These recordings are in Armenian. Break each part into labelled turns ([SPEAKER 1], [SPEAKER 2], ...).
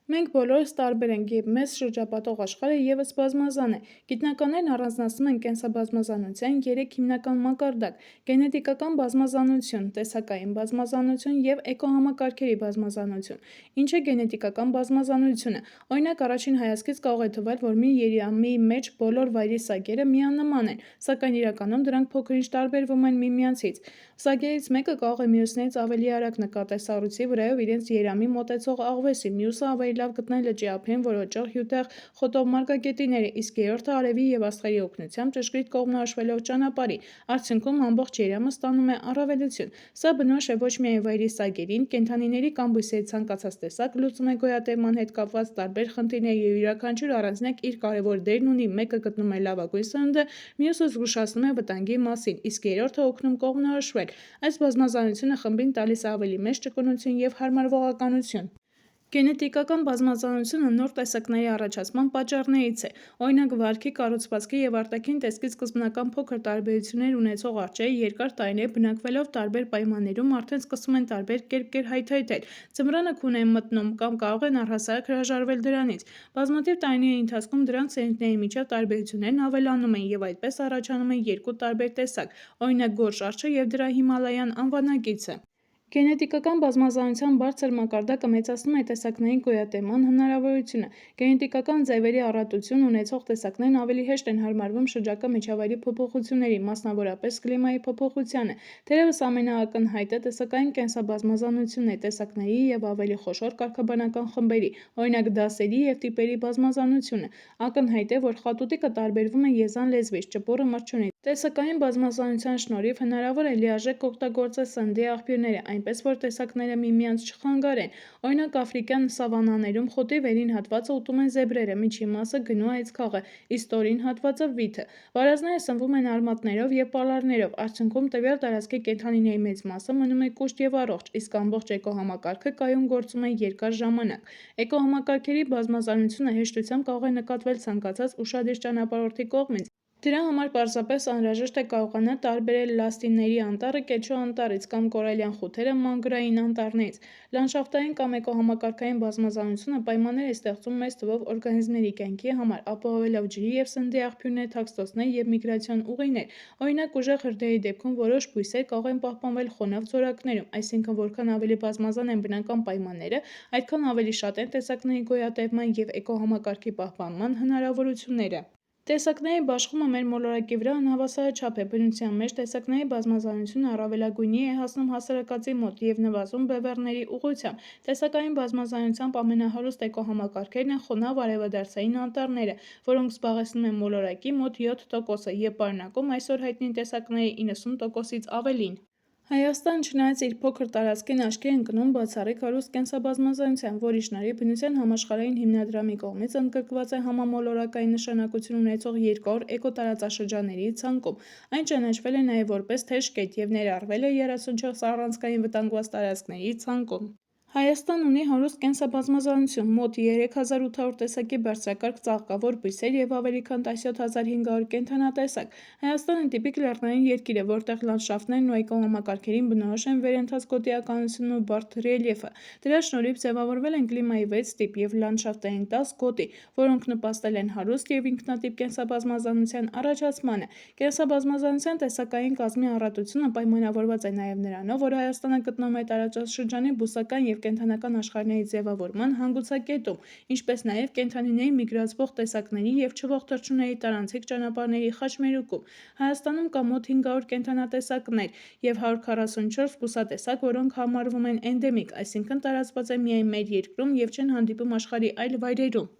[SPEAKER 1] Մենք բոլորս տարբեր ենք, և մեզ շրջապատող աշխարհը ևս բազմազան է։ Գիտնականներն առանձնացնում են կենսաբազմազանության երեք հիմնական մակարդակ՝ գենետիկական բազմազանություն, տեսակային բազմազանություն և էկոհամակարգերի բազմազանություն։ Ինչ է գենետիկական բազմազանությունը։ Օրինակ, առաջին հայացքից կարող է թվալ, որ մի երամի մեջ բոլոր վայրի սագերը միանման են, սակայն իրականում դրանք փոքր-ինչ տարբերվում են միմյանցից։ Սագերից մեկը կարող է մյուսներից ավելի արագ նկատել սառույցի վրայով իրենց երամի մոտեցող աղվեսի, մյուսը ավելի լավ գտնել լճի ափին որոճող հյութեղ խոտով մարգագետինները, իսկ երրորդը արևի և աստղերի օգնությամբ ճշգրիտ կողմնորոշվելով ճանապարհի։ Արդյունքում ամբողջ երամը ստանում է առավելություն։ Սա բնորոշ է ոչ միայն վայրի սագերին, կենդանիների կամ բույսերի ցանկացած տեսակ լուծում է գոյատևման հետ կապված տարբեր խնդիրներ և յուրաքանչյուր առանձնյակ իր կարևոր դերն ունի, մեկը գտնում է լավագույն սնունդը, մյուսը զգուշացնում է վտանգի մասին, իսկ երրորդը օգնում կողմնորոշվել։ Այս բազմազանությունը խմբին տալիս է ավելի մեծ ճկունություն և հարմարվողականություն։ Գենետիկական բազմազանությունը նոր տեսակների առաջացման պատճառներից է։ Օրինակ, վարքի, կառուցվածքի և արտաքին տեսքից սկզբնական փոքր տարբերություններ ունեցող արջերը երկար տարիներ բնակվելով տարբեր պայմաններում արդեն սկսում են տարբեր կերպ հայթայթել։ Ձմռանը քուն են մտնում կամ կարող են առհասարակ հրաժարվել դրանից։ Բազմաթիվ տարիների ընթացքում դրանց սերունդների միջև տարբերություններն ավելանում են և այդպես առաջանում են երկու տարբեր տեսակ, օրինակ՝ գորշ արջը և դրա հիմալայան անվանակիցը։ Գենետիկական բազմազանության բարձր մակարդակը մեծացնում է տեսակների գոյատևման հնարավորությունը։ Գենետիկական ձևերի առատություն ունեցող տեսակներն ավելի հեշտ են հարմարվում շրջակա միջավայրի փոփոխություններին, մասնավորապես կլիմայի փոփոխությանը։ Թերևս ամենաակնհայտը տեսակային կենսաբազմազանությունն է տեսակների և ավելի խոշոր կարգաբանական խմբերի, օրինակ՝ դասերի և տիպերի բազմազանությունը։ Ակնհայտ է, որ խատուտիկը տարբերվում է եզան լեզվից, ճպուռը՝ մրջյունից։ Տեսակային բազմազանության շնորհիվ հնարավոր է լիարժեք օգտագործել սննդի աղբյուրները, այնպես որ տեսակները միմյանց չխանգարեն։ Օրինակ, աֆրիկյան սավանաներում խոտի վերին հատվածը ուտում են զեբրերը, միջին մասը՝ գնու այծքաղը, իսկ ստորին հատվածը՝ վիթը։ Վարազները սնվում են արմատներով և պալարներով, արդյունքում տվյալ տարածքի կենդանիների մեծ մասը մնում է կուշտ և առողջ, իսկ ամբողջ էկոհամակարգը կայուն գործում է երկար ժամանակ։ Էկոհամակարգերի բազմազանությունը հեշտությամբ կարող է նկատվել ցանկացած ուշադիր ճանապարհորդի կողմից։ Դրա համար պարզապես անհրաժեշտ է կարողանալ տարբերել լաստիների անտառը կեչու անտառից կամ կորալյան խութերը մանգրային անտառներից։ Լանդշաֆտային կամ էկոհամակարգային բազմազանությունը պայմաններ է ստեղծում մեծ թվով օրգանիզմների կյանքի համար՝ ապահովելով ջրի և սննդի աղբյուրներ, թաքստոցներ և միգրացիոն ուղիներ։ Օրինակ, ուժեղ հրդեհի դեպքում որոշ բույսեր կարող են պահպանվել խոնավ ձորակներում, այսինքն որքան ավելի բազմազան են բնական պայմանները, այդքան ավելի շատ են տեսակների գոյատևման և էկոհամակարգի պահպանման հնարավորությունները։ Տեսակների բաշխումը մեր մոլորակի վրա անհավասարաչափ է։ Բնության մեջ տեսակների բազմազանությունը առավելագույնի է հասնում հասարակածի մոտ և նվազում բևեռների ուղղությամբ։ Տեսակային բազմազանությամբ ամենահարուստ էկոհամակարգերն են խոնավ արևադարձային անտառները, որոնք զբաղեցնում են մոլորակի մոտ 7%-ը և պարունակում այսօր հայտնի տեսակների 90%-ից ավելին։ Հայաստանը, չնայած իր փոքր տարածքին, աչքի է ընկնում բացառիկ հարուստ կենսաբազմազանությամբ, որի շնորհիվ Բնության համաշխարհային հիմնադրամի կողմից ընդգրկված է համամոլորակային նշանակություն ունեցող երկրորդ էկոտարածաշրջանների ցանկում։ Այն ճանաչվել է նաև որպես թեժ կետ և ներառվել է 34 առանցքային վտանգված տարածքների ցանկում։ Հայաստանն ունի հարուստ կենսաբազմազանություն՝ մոտ 3800 տեսակի բարձրակարգ ծաղկավոր բույսեր և ավելի քան 17500 կենդանատեսակ։ Հայաստանը տիպիկ լեռնային երկիր է, որտեղ լանդշաֆտներն ու էկոհամակարգերին բնորոշ են վերընթաց գոտիականությունն ու բարդ ռելիեֆը։ Դրա շնորհիվ ձևավորվել են կլիմայի 6 տիպ և լանդշաֆտային 10 գոտի, որոնք նպաստել են հարուստ և ինքնատիպ կենսաբազմազանության առաջացմանը։ Կենսաբազմազանության տեսակային կազմի առատությունը պայմանավորված է նաև նրանով, որ Հայաստանը գտնվում է տարածաշրջանի բուսական և կենդանական աշխարհների ձևավորման հանգուցակետում, ինչպես նաև կենդանիների միգրացվող տեսակների և չվող թռչունների տարանցիկ ճանապարհների խաչմերուկում։ Հայաստանում կա մոտ 500 կենդանատեսակներ և 144 բուսատեսակ, որոնք համարվում են էնդեմիկ, այսինքն տարածված են միայն մեր երկրում և չեն հանդիպում աշխարհի այլ վայրերում։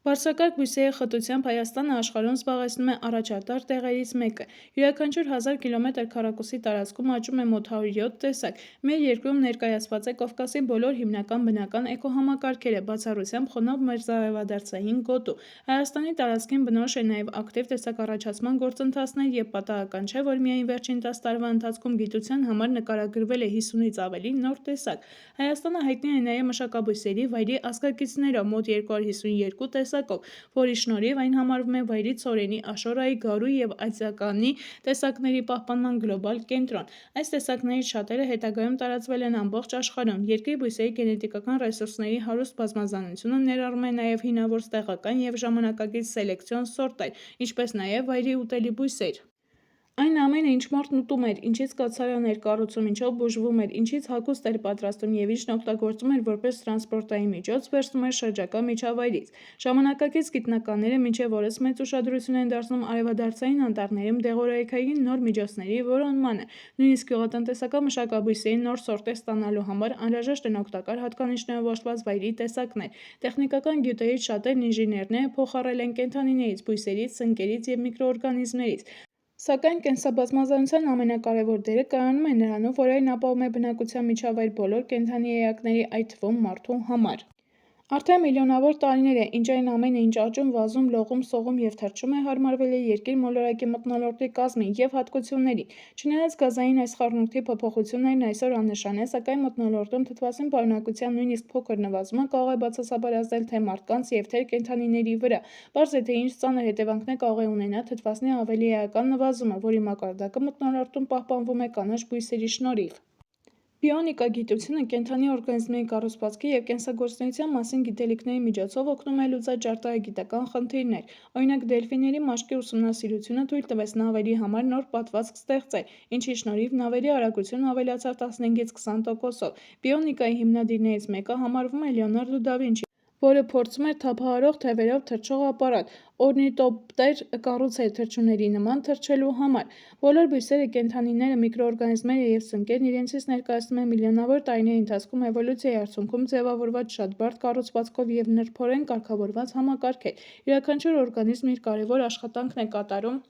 [SPEAKER 1] Բարձրակարգ բույսերի խտությամբ Հայաստանը աշխարհում զբաղեցնում է առաջատար տեղերից մեկը։ Յուրաքանչյուր 1000 կմ² տարածքում աճում է մոտ 107 տեսակ։ Մեր երկրում ներկայացված է Կովկասի բոլոր հիմնական բնական էկոհամակարգերը, բացառությամբ խոնավ մերձարևադարձային գոտու։ Հայաստանի տարածքին բնորոշ է նաև ակտիվ տեսակառաջացման գործընթացներ և պատահական չէ, որ միայն վերջին 10 տարվա ընթացքում գիտության համար նկարագրվել է 50-ից ավելի նոր տեսակ։ Հայաստանը հայտնի է նաև մշակաբույսերի վայրի ազգակիցներով՝ մոտ 252 տեսակ տեսակով, որի շնորհիվ այն համարվում է վայրի ցորենի, աշորայի, գարու և ածյականի տեսակների պահպանման գլոբալ կենտրոն։ Այս տեսակներից շատերը հետագայում տարածվել են ամբողջ աշխարհում։ Երկրի բույսերի գենետիկական ռեսուրսների հարուստ բազմազանությունը ներառում է նաև հինավուրց տեղական և ժամանակակից սելեկցիոն սորտեր, ինչպես նաև վայրի ուտելի բույսեր։ Այն ամենը, ինչ մարդն ուտում էր, ինչից կաթսարան էր կառուցում, ինչով բուժվում էր, ինչից հագուստ էր պատրաստում և ինչն օգտագործում էր որպես տրանսպորտային միջոց, վերցնում էր շրջակա միջավայրից։ Ժամանակակից գիտնականները մինչև օրս մեծ ուշադրություն են դարձնում արևադարձային անտառներում դեղորայքային նոր միջոցների որոնմանը։ Նույնիսկ գյուղատնտեսական մշակաբույսերի նոր սորտեր ստանալու համար անհրաժեշտ են օգտակար հատկանիշներով օժտված վայրի տեսակներ։ Տեխնիկական գյուտերից շատերն ինժեներները փոխառել են կենդանիներից, բույսերից, սնկերից և միկրոօրգանիզմներից։ Սակայն կենսաբազմազանության ամենակարևոր դերը կայանում է նրանում, որ այն ապահովում է բնակության միջավայր բոլոր կենդանի էակների, այդ թվում մարդու համար։ Արդեն միլիոնավոր տարիներ է, ինչ այն ամենը, ինչ աճում, վազում, լողում, սողում և թռչում է, հարմարվել է երկիր մոլորակի մթնոլորտի կազմին և հատկություններին։ Չնայած գազային այս խառնուրդի փոփոխություններն այսօր աննշան է, սակայն մթնոլորտում թթվասին պարունակության նույնիսկ փոքր նվազումը կարող է բացասաբար ազդել թե մարդկանց և թե կենդանիների վրա։ Պարզ է, թե ինչ ծանր հետևանքներ կարող է ունենա թթվասնի ավելի էական նվազումը, որի մակարդակը մթնոլորտում պահպանվում է կանաչ բույսերի շնորհիվ։ Բիոնիկա գիտությունը կենդանի օրգանիզմների կառուցվածքի և կենսագործունեության մասին գիտելիքների միջոցով օգնում է լուծել ճարտարագիտական խնդիրներ։ Օրինակ, դելֆինների մաշկի ուսումնասիրությունը թույլ տվեց նավերի համար նոր պատվածք ստեղծել, ինչի շնորհիվ նավերի արագությունը ավելացավ 15-ից 20%-ով։ Բիոնիկայի հիմնադիրներից մեկը համարվում է Լեոնարդո դա Վինչին, որը փորձում էր թափահարող թևերով թռչող ապարատ՝ օրնիտոպտեր կառուցել թռչունների նման թռչելու համար։ Բոլոր բույսերը, կենդանիները, միկրոօրգանիզմները և սնկերն իրենցից ներկայացնում են միլիոնավոր տարիների ընթացքում էվոլյուցիայի արդյունքում ձևավորված շատ բարդ կառուցվածքով և նրբորեն կարգավորված համակարգեր։ Յուրաքանչյուր օրգանիզմ իր կարևոր աշխատանքն է կատարում։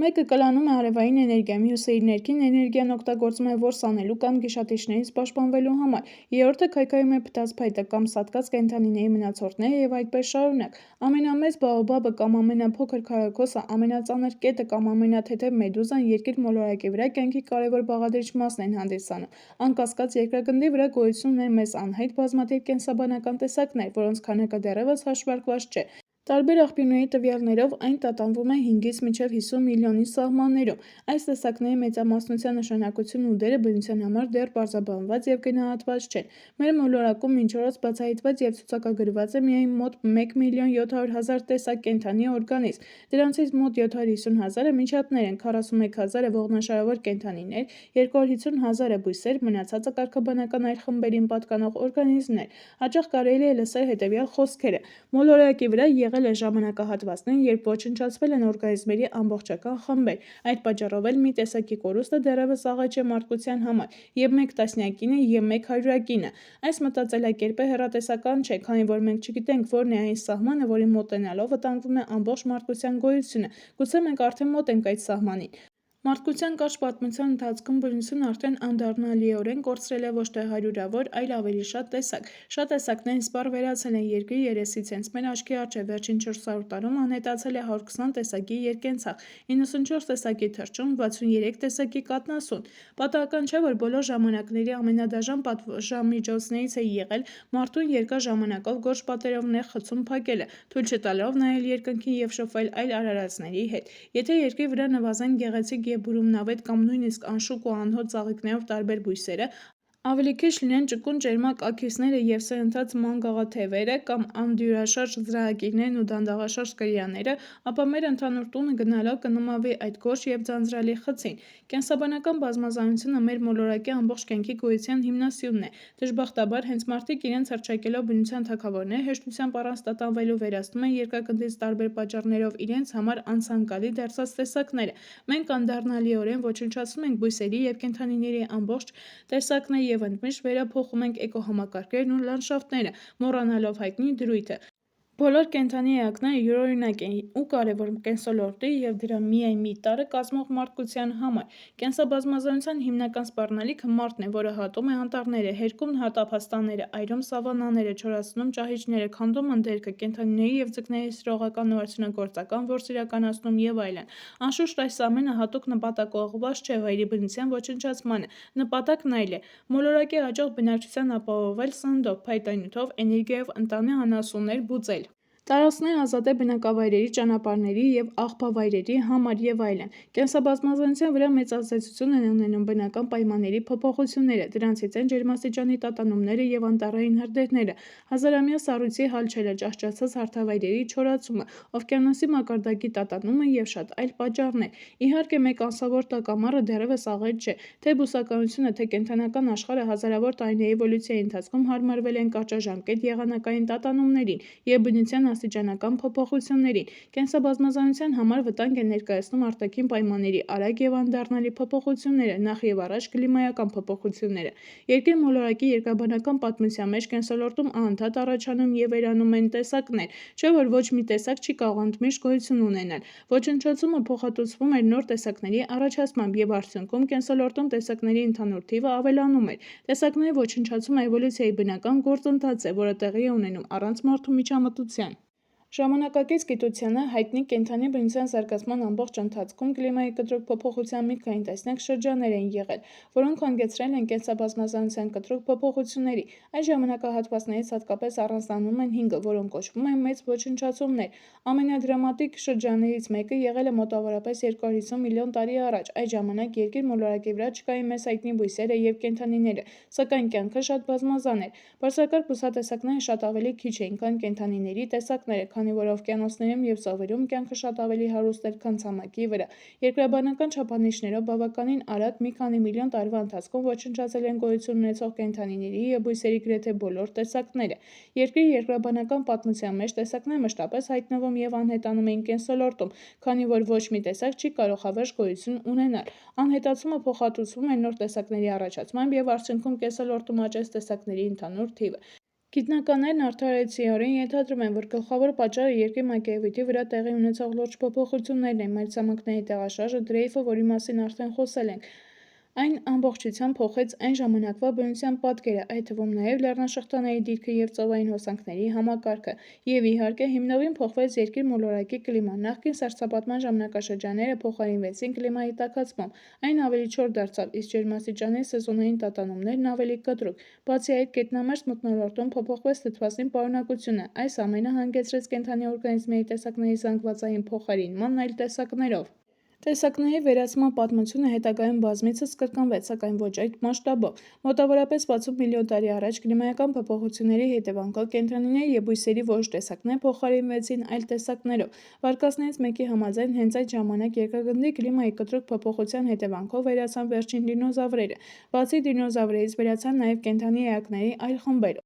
[SPEAKER 1] Մեկը կլանում է արևային էներգիա, մյուսը իր ներքին էներգիան օգտագործում է որս անելու կամ գիշատիչներից պաշտպանվելու համար, երրորդը քայքայում է փտած փայտը կամ սատկած կենդանիների մնացորդները և այդպես շարունակ։ Ամենամեծ բաոբաբը կամ ամենափոքր քառակոսը, ամենածանր կետը կամ ամենաթեթև մեդուզան երկիր մոլորակի վրա կյանքի կարևոր բաղադրիչ մասն են հանդիսանում։ Անկասկած, երկրագնդի վրա գոյություն ունեն մեզ անհայտ բազմաթիվ կենսաբանական տեսակներ, որոնց քանակը դեռևս հաշվարկված չէ։ Տարբեր աղբյուրների տվյալներով այն տատանվում է 5-ից մինչև 50 միլիոնի սահմաններում։ Այս տեսակների մեծամասնության նշանակությունն ու դերը բնության համար դեռ պարզաբանված և գնահատված չեն։ Մեր մոլորակում մինչ օրս բացահայտված և ցուցակագրված է միայն մոտ 1.700.000 տեսակ կենդանի օրգանիզմ։ Դրանցից մոտ 750,000-ը միջատներ են, 41,000-ը ողնաշարավոր կենդանիներ, 250,000-ը բույսեր, մնացածը կարգաբանական այլ խմբերին պատկանող օրգանիզմներ։ Հաճախ կարելի է լսել հետևյալ խոսքերը. մոլորակի վրա եղել են ժամանակահատվածներ, երբ ոչնչացվել են օրգանիզմների ամբողջական խմբեր։ Այդ պատճառով էլ մի տեսակի կորուստը դեռևս աղետ չէ մարդկության համար, և մեկ տասնյակինը, և մեկ հարյուրակինը։ Այս մտածելակերպը հեռատեսական չէ, քանի որ մենք չգիտենք որն է այն սահմանը, որին մոտենալով վտանգվում է ամբողջ մարդկության գոյությունը։ Գուցե մենք արդեն մոտ ենք այդ սահմանին։ Մարդկության կարճ պատմության ընթացքում բնությունը արդեն անդառնալիորեն կորցրել է ոչ թե հարյուրավոր, այլ ավելի շատ տեսակ։ Շատ տեսակներ իսպառ վերացել են երկրի երեսից, հենց մեր աչքի առջև վերջին 400 տարում անհետացել է 120 տեսակի երկենցաղ, 94 տեսակի թռչուն, 63 տեսակի կաթնասուն։ Պատահական չէ, որ բոլոր ժամանակների ամենադաժան պատժամիջոցներից է եղել մարդուն երկար ժամանակով գորշ պատերով նեղ խցում փակելը, թույլ չտալով նայել երկնքին և շփվել այլ արարածների հետ։ Եթե երկրի վրա նվազեն գեղեցիկ և բուրումնավետ կամ նույնիսկ անշուք ու անհոտ ծաղիկներով տարբեր բույսերը, ավելի քիչ լինեն ճկուն ճերմակ աքիսները և սրընթաց մանգաղաթևերը կամ անդյուրաշարժ զրահակիրներն ու դանդաղաշարժ կրիաները, ապա մեր ընդհանուր տունը գնալով կնմանվի այդ գորշ և ձանձրալի խցին։ Կենսաբանական բազմազանությունը մեր մոլորակի ամբողջ կյանքի գոյության հիմնասյունն է։ Դժբախտաբար, հենց մարդիկ իրենց հռչակելով բնության թագավորներ, հեշտությամբ առանց տատանվելու վերացնում են երկրագնդից տարբեր պատճառներով իրենց համար անցանկալի դարձած տեսակները։ Մենք անդառնալիորեն ոչնչացնում ենք բույսերի և կենդանիների ամբողջ տեսակներ և ընդմիշտ վերափոխում ենք էկոհամակարգերն ու լանդշաֆտները, մոռանալով հայտնի դրույթը. բոլոր կենդանի էակները յուրօրինակ են ու կարևոր կենսոլորտի և դրա միայն մի տարրը կազմող մարդկության համար։ Կենսաբազմազանության հիմնական սպառնալիքը մարդն է, որը հատում է անտառները, հերկում տափաստանները, այրում սավաննաները, չորացնում ճահիճները, քանդում ընդերքը, կենդանիների և ձկների սիրողական ու արդյունագործական որս իրականացնում և այլն։ Անշուշտ, այս ամենը հատուկ նպատակով ուղղված չէ վայրի բնության ոչնչացմանը։ Նպատակն այլ է՝ մոլորակի հաջող բնակչության ապահովել սննդով, փայտանյութով, էներգիայով, ընտանի անասուններ բուծել։ Տարածքները ազատ է բնակավայրերի, ճանապարհների և աղբավայրերի համար և այլն։ Կենսաբազմազանության վրա մեծ ազդեցություն են ունենում բնական պայմանների փոփոխությունները, դրանցից են ջերմաստիճանի տատանումները և անտառային հրդեհները, հազարամյա սառույցի հալչելը, ճահճացած հարթավայրերի չորացումը, օվկիանոսի մակարդակի տատանումը և շատ այլ պատճառներ։ Իհարկե, մեկ անսովոր տակամարը դեռևս աղետ չէ։ Թե բուսականությունը, թե կենդանական աշխարհը հազարավոր տարիների էվոլյուցիայի ընթացքում հարմարվել են կարճաժամկետ եղանակային տատանումներին և բնության աստիճանական փոփոխություններին։ Կենսաբազմազանության համար վտանգ են ներկայացնում արտաքին պայմանների արագ և անդառնալի փոփոխությունները, նախ և առաջ կլիմայական փոփոխությունները։ Երկրի մոլորակի երկրաբանական պատմության մեջ կենսոլորտում անընդհատ առաջանում և վերանում են տեսակներ, չէ՞ որ ոչ մի տեսակ չի կարող ընդմիշտ գոյություն ունենալ։ Ոչնչացումը փոխհատուցվում էր նոր տեսակների առաջացմամբ, և արդյունքում կենսոլորտում տեսակների ընդհանուր թիվը ավելանում էր։ Տեսակների ոչնչացումը էվոլյուցիայի բնական գործընթաց է, որը տեղի է ունենում առանց մարդու միջամտության։ Ժամանակակից գիտությանը հայտնի կենդանի բնության զարգացման ամբողջ ընթացքում կլիմայի կտրուկ փոփոխության մի քանի տեսակ շրջաններ են եղել, որոնք հանգեցրել են կենսաբազմազանության կտրուկ փոփոխությունների։ Այս ժամանակահատվածներից հատկապես առանձնանում են 5-ը, որոնք կոչվում են մեծ ոչնչացումներ։ Ամենադրամատիկ շրջաններից մեկը եղել է մոտավորապես 250 միլիոն տարի առաջ։ Այդ ժամանակ Երկիր մոլորակի վրա չկային մեզ հայտնի բույսերը և կենդանիները, սակայն կյանքը շատ բազմազան էր։ Բարձրակարգ բուսատեսակները շատ ավելի քիչ էին, քան կենդանիների տեսակները, քանի որ օվկիանոսներում և ծովերում կյանքը շատ ավելի հարուստ էր, քան ցամաքի վրա։ Երկրաբանական չափանիշներով բավականին արագ մի քանի միլիոն տարվա ընթացքում ոչնչացել են գոյություն ունեցող կենդանիների և բույսերի գրեթե բոլոր տեսակները։ Երկրի երկրաբանական պատմության մեջ տեսակները մշտապես հայտնվում և անհետանում էին կենսոլորտում, քանի որ ոչ մի տեսակ չի կարող հավերժ գոյություն ունենալ։ Անհետացումը փոխհատուցվում էր նոր տեսակների առաջացմամբ և արդյունքում կենսոլորտում աճեց տեսակների ընդհանուր թիվը։ Գիտնականներն արդարացիորեն ենթադրում են, որ գլխավոր պատճառը Երկրի մակերևույթի վրա տեղի ունեցող լուրջ փոփոխություններն են։ Մայրցամաքների տեղաշարժը, դրեյֆը, որի մասին արդեն խոսել ենք, այն ամբողջությամբ փոխեց այն ժամանակվա բնության պատկերը, այդ թվում նաև լեռնաշղթաների դիրքը և ծովային հոսանքների համակարգը։ Եվ իհարկե, հիմնովին փոխվեց Երկիր մոլորակի կլիման։ Նախկին սառցապատման ժամանակաշրջանները փոխարինվեցին կլիմայի տաքացմամբ, այն ավելի չոր դարձավ, իսկ ջերմաստիճանի սեզոնային տատանումներն ավելի կտրուկ։ Բացի այդ, գետնամերձ մթնոլորտում փոփոխվեց թթվասին պարունակությունը։ Այս ամենը հանգեցրեց կենդանի օրգանիզմների տեսակների զանգվածային փոխարինման այլ տեսակներով։ Տեսակների վերացման պատմությունը հետագայում բազմիցս կրկնվեց, սակայն ոչ այդ մասշտաբով։ Մոտավորապես 60 միլիոն տարի առաջ կլիմայական փոփոխությունների հետևանքով կենդանիների և բույսերի որոշ տեսակներ փոխարինվեցին այլ տեսակներով։ Վարկածներից մեկի համաձայն, հենց այդ ժամանակ երկրագնդի կլիմայի կտրուկ փոփոխության հետևանքով վերացան վերջին դինոզավրերը։ Բացի դինոզավրերից վերացան նաև կենդանի էակների այլ խմբեր։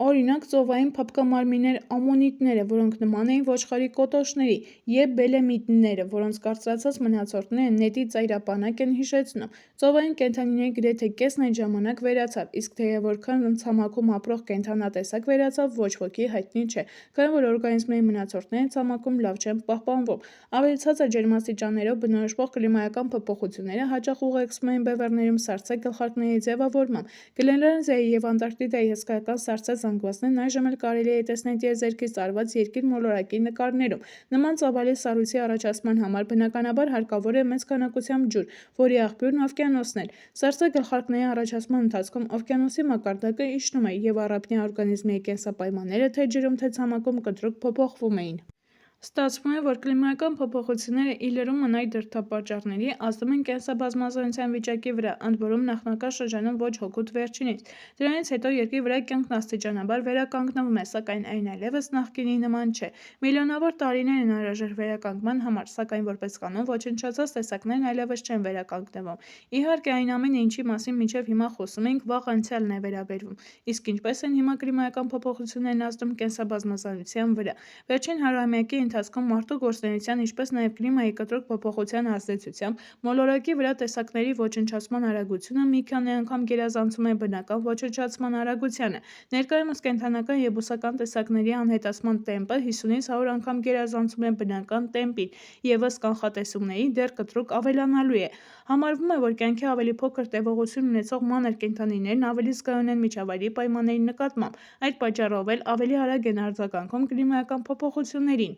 [SPEAKER 1] Օրինակ, ծովային փափկամարմիններ ամոնիտները, որոնք նման էին ոչխարի կոտորշների, և բելեմնիտները, որոնց կարծրացած մնացորդները նետի ծայրապանակ են հիշեցնում։ Ծովային կենդանիների գրեթե կեսն այդ ժամանակ վերացավ, իսկ թեև որքան ցամաքում ապրող կենդանատեսակ վերացավ, ոչ ոքի հայտնի չէ, քանի որ օրգանիզմների մնացորդները ցամաքում լավ չեն պահպանվում։ Ավելի ցածր ջերմաստիճաններով բնորոշվող կլիմայական փոփոխությունները հաճախ ուղեկցվում են բևեռներում սառցե գլխարկների ձևավորմամբ։ Գրենլանդիայի և Անտարկտիդայի հսկայական սառցե զանգվածներն այժմ էլ կարելի է տեսնել տիեզերքից տարված Երկիր մոլորակի նկարներում։ Նման ծավալի սառույցի առաջացման համար բնականաբար հարկավոր է մեծ քանակությամբ ջուր, որի աղբյուրն օվկիանոսն էր։ Սառցե գլխարկների առաջացման ընթացքում օվկիանոսի մակարդակը իջնում էր, և առափնյա օրգանիզմների կենսապայմանները թե՛ ջրում, թե՛ ցամաքում կտրուկ փոփոխվում էին։ Ստացվում է, որ կլիմայական փոփոխությունները, ի լրումն այլ դրդապատճառների, ազդում են կենսաբազմազանության վիճակի վրա, ընդ որում նախնական շրջանում ոչ հօգուտ վերջինիս։ Դրանից հետո Երկրի վրա կյանքն աստիճանաբար վերականգնվում է, սակայն այն այլևս նախկինի նման չէ։ Միլիոնավոր տարիներ են անհրաժեշտ վերականգնման համար, սակայն որպես կանոն ոչնչացած տեսակներն այլևս չեն վերականգնվում։ Իհարկե, այն ամենը, ինչի մասին մինչև հիմա խոսում էինք, վաղ անցյալն է վերաբերվում։ Իսկ ինչպե՞ս են հիմա կլիմայական փոփոխություններն ազդում կենսաբազմազանության վրա։ Վերջին 100-ամյակի ընթացքում մարդու գործունեության, ինչպես նաև կլիմայի կտրուկ փոփոխության ազդեցությամբ մոլորակի վրա տեսակների ոչնչացման արագությունը մի քանի անգամ գերազանցում է բնական ոչնչացման արագությանը։ Ներկայումս կենդանական և բուսական տեսակների անհետացման տեմպը 50-ից 100 անգամ գերազանցում է բնական տեմպին, և ըստ կանխատեսումների դեռ կտրուկ ավելանալու է։ Համարվում է, որ կյանքի ավելի փոքր տևողություն ունեցող մանր կենդանիներն ավելի զգայուն են միջավայրի պայմանների նկատմամբ, այդ պատճառով էլ ավելի արագ են արձագանքում կլիմայական փոփոխություններին։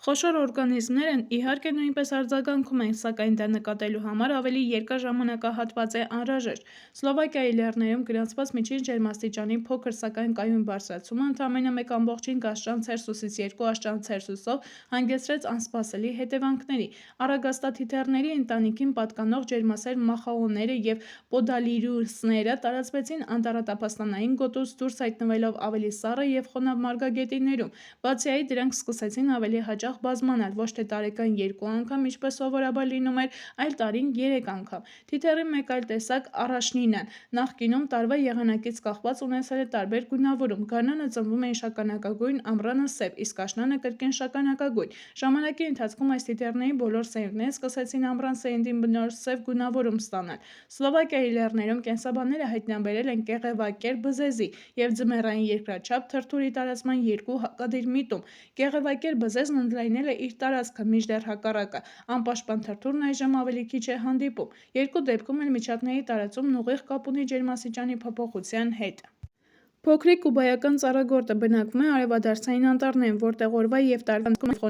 [SPEAKER 1] Խոշոր օրգանիզմներն իհարկե նույնպես արձագանքում են, սակայն դա նկատելու համար ավելի երկար ժամանակահատված է անհրաժեշտ։ Սլովակիայի լեռներում գրանցված միջին ջերմաստիճանի փոքր, սակայն կայուն բարձրացումը ընդամենը 1,5 աստիճան Ցելսիուսից 2 աստիճան Ցելսիուսով հանգեցրեց անսպասելի հետևանքների։ Արագաստաթիթեռների ընտանիքին պատկանող ջերմասեր մախաոները և պոդալիրուսները տարածվեցին անտառատափաստանային գոտուց դուրս հայտնվելով ավելի սառը և խոնավ մարգագետիններում։ Բացի այդ, դրանք սկսեցին ավելի հաճախ բազմանալ, ոչ թե տարեկան 2 անգամ, ինչպես սովորաբար լինում էր, այլ տարին 3 անգամ։ Թիթեռի մեկ այլ տեսակ՝ առաջնինն նախկինում տարվա եղանակից կախված ունեցել է տարբեր գունավորում։ Գարնանը ծնվում էին շագանակագույն, ամռանը՝ սև, իսկ աշնանը՝ կրկին շագանակագույն։ Ժամանակի ընթացքում այս թիթեռների բոլոր սերունդները սկսեցին ամռան սերնդին բնորոշ սև գունավորում ստանալ։ Սլովակիայի լեռներում կենսաբանները հայտնաբերել են կեղևակեր բզեզի և ձմեռային երկրաչափ թրթուրի տարածման 2 հակադիր միտում։ Կեղևակեր բզեզն ընդլայնել է իր տարածքը, մինչդեռ հակառակը՝ անպաշտպան թրթուրն այժմ ավելի քիչ է հանդիպում։ Երկու դեպքում էլ միջատների տարածումն ուղիղ կապ ունի ջերմաստիճանի փոփոխության հետ։ Փոքրիկ կուբայական ծառագորտը բնակվում է արևադարձային անտառներում, որտեղ օրվա և տարվա ընթացքում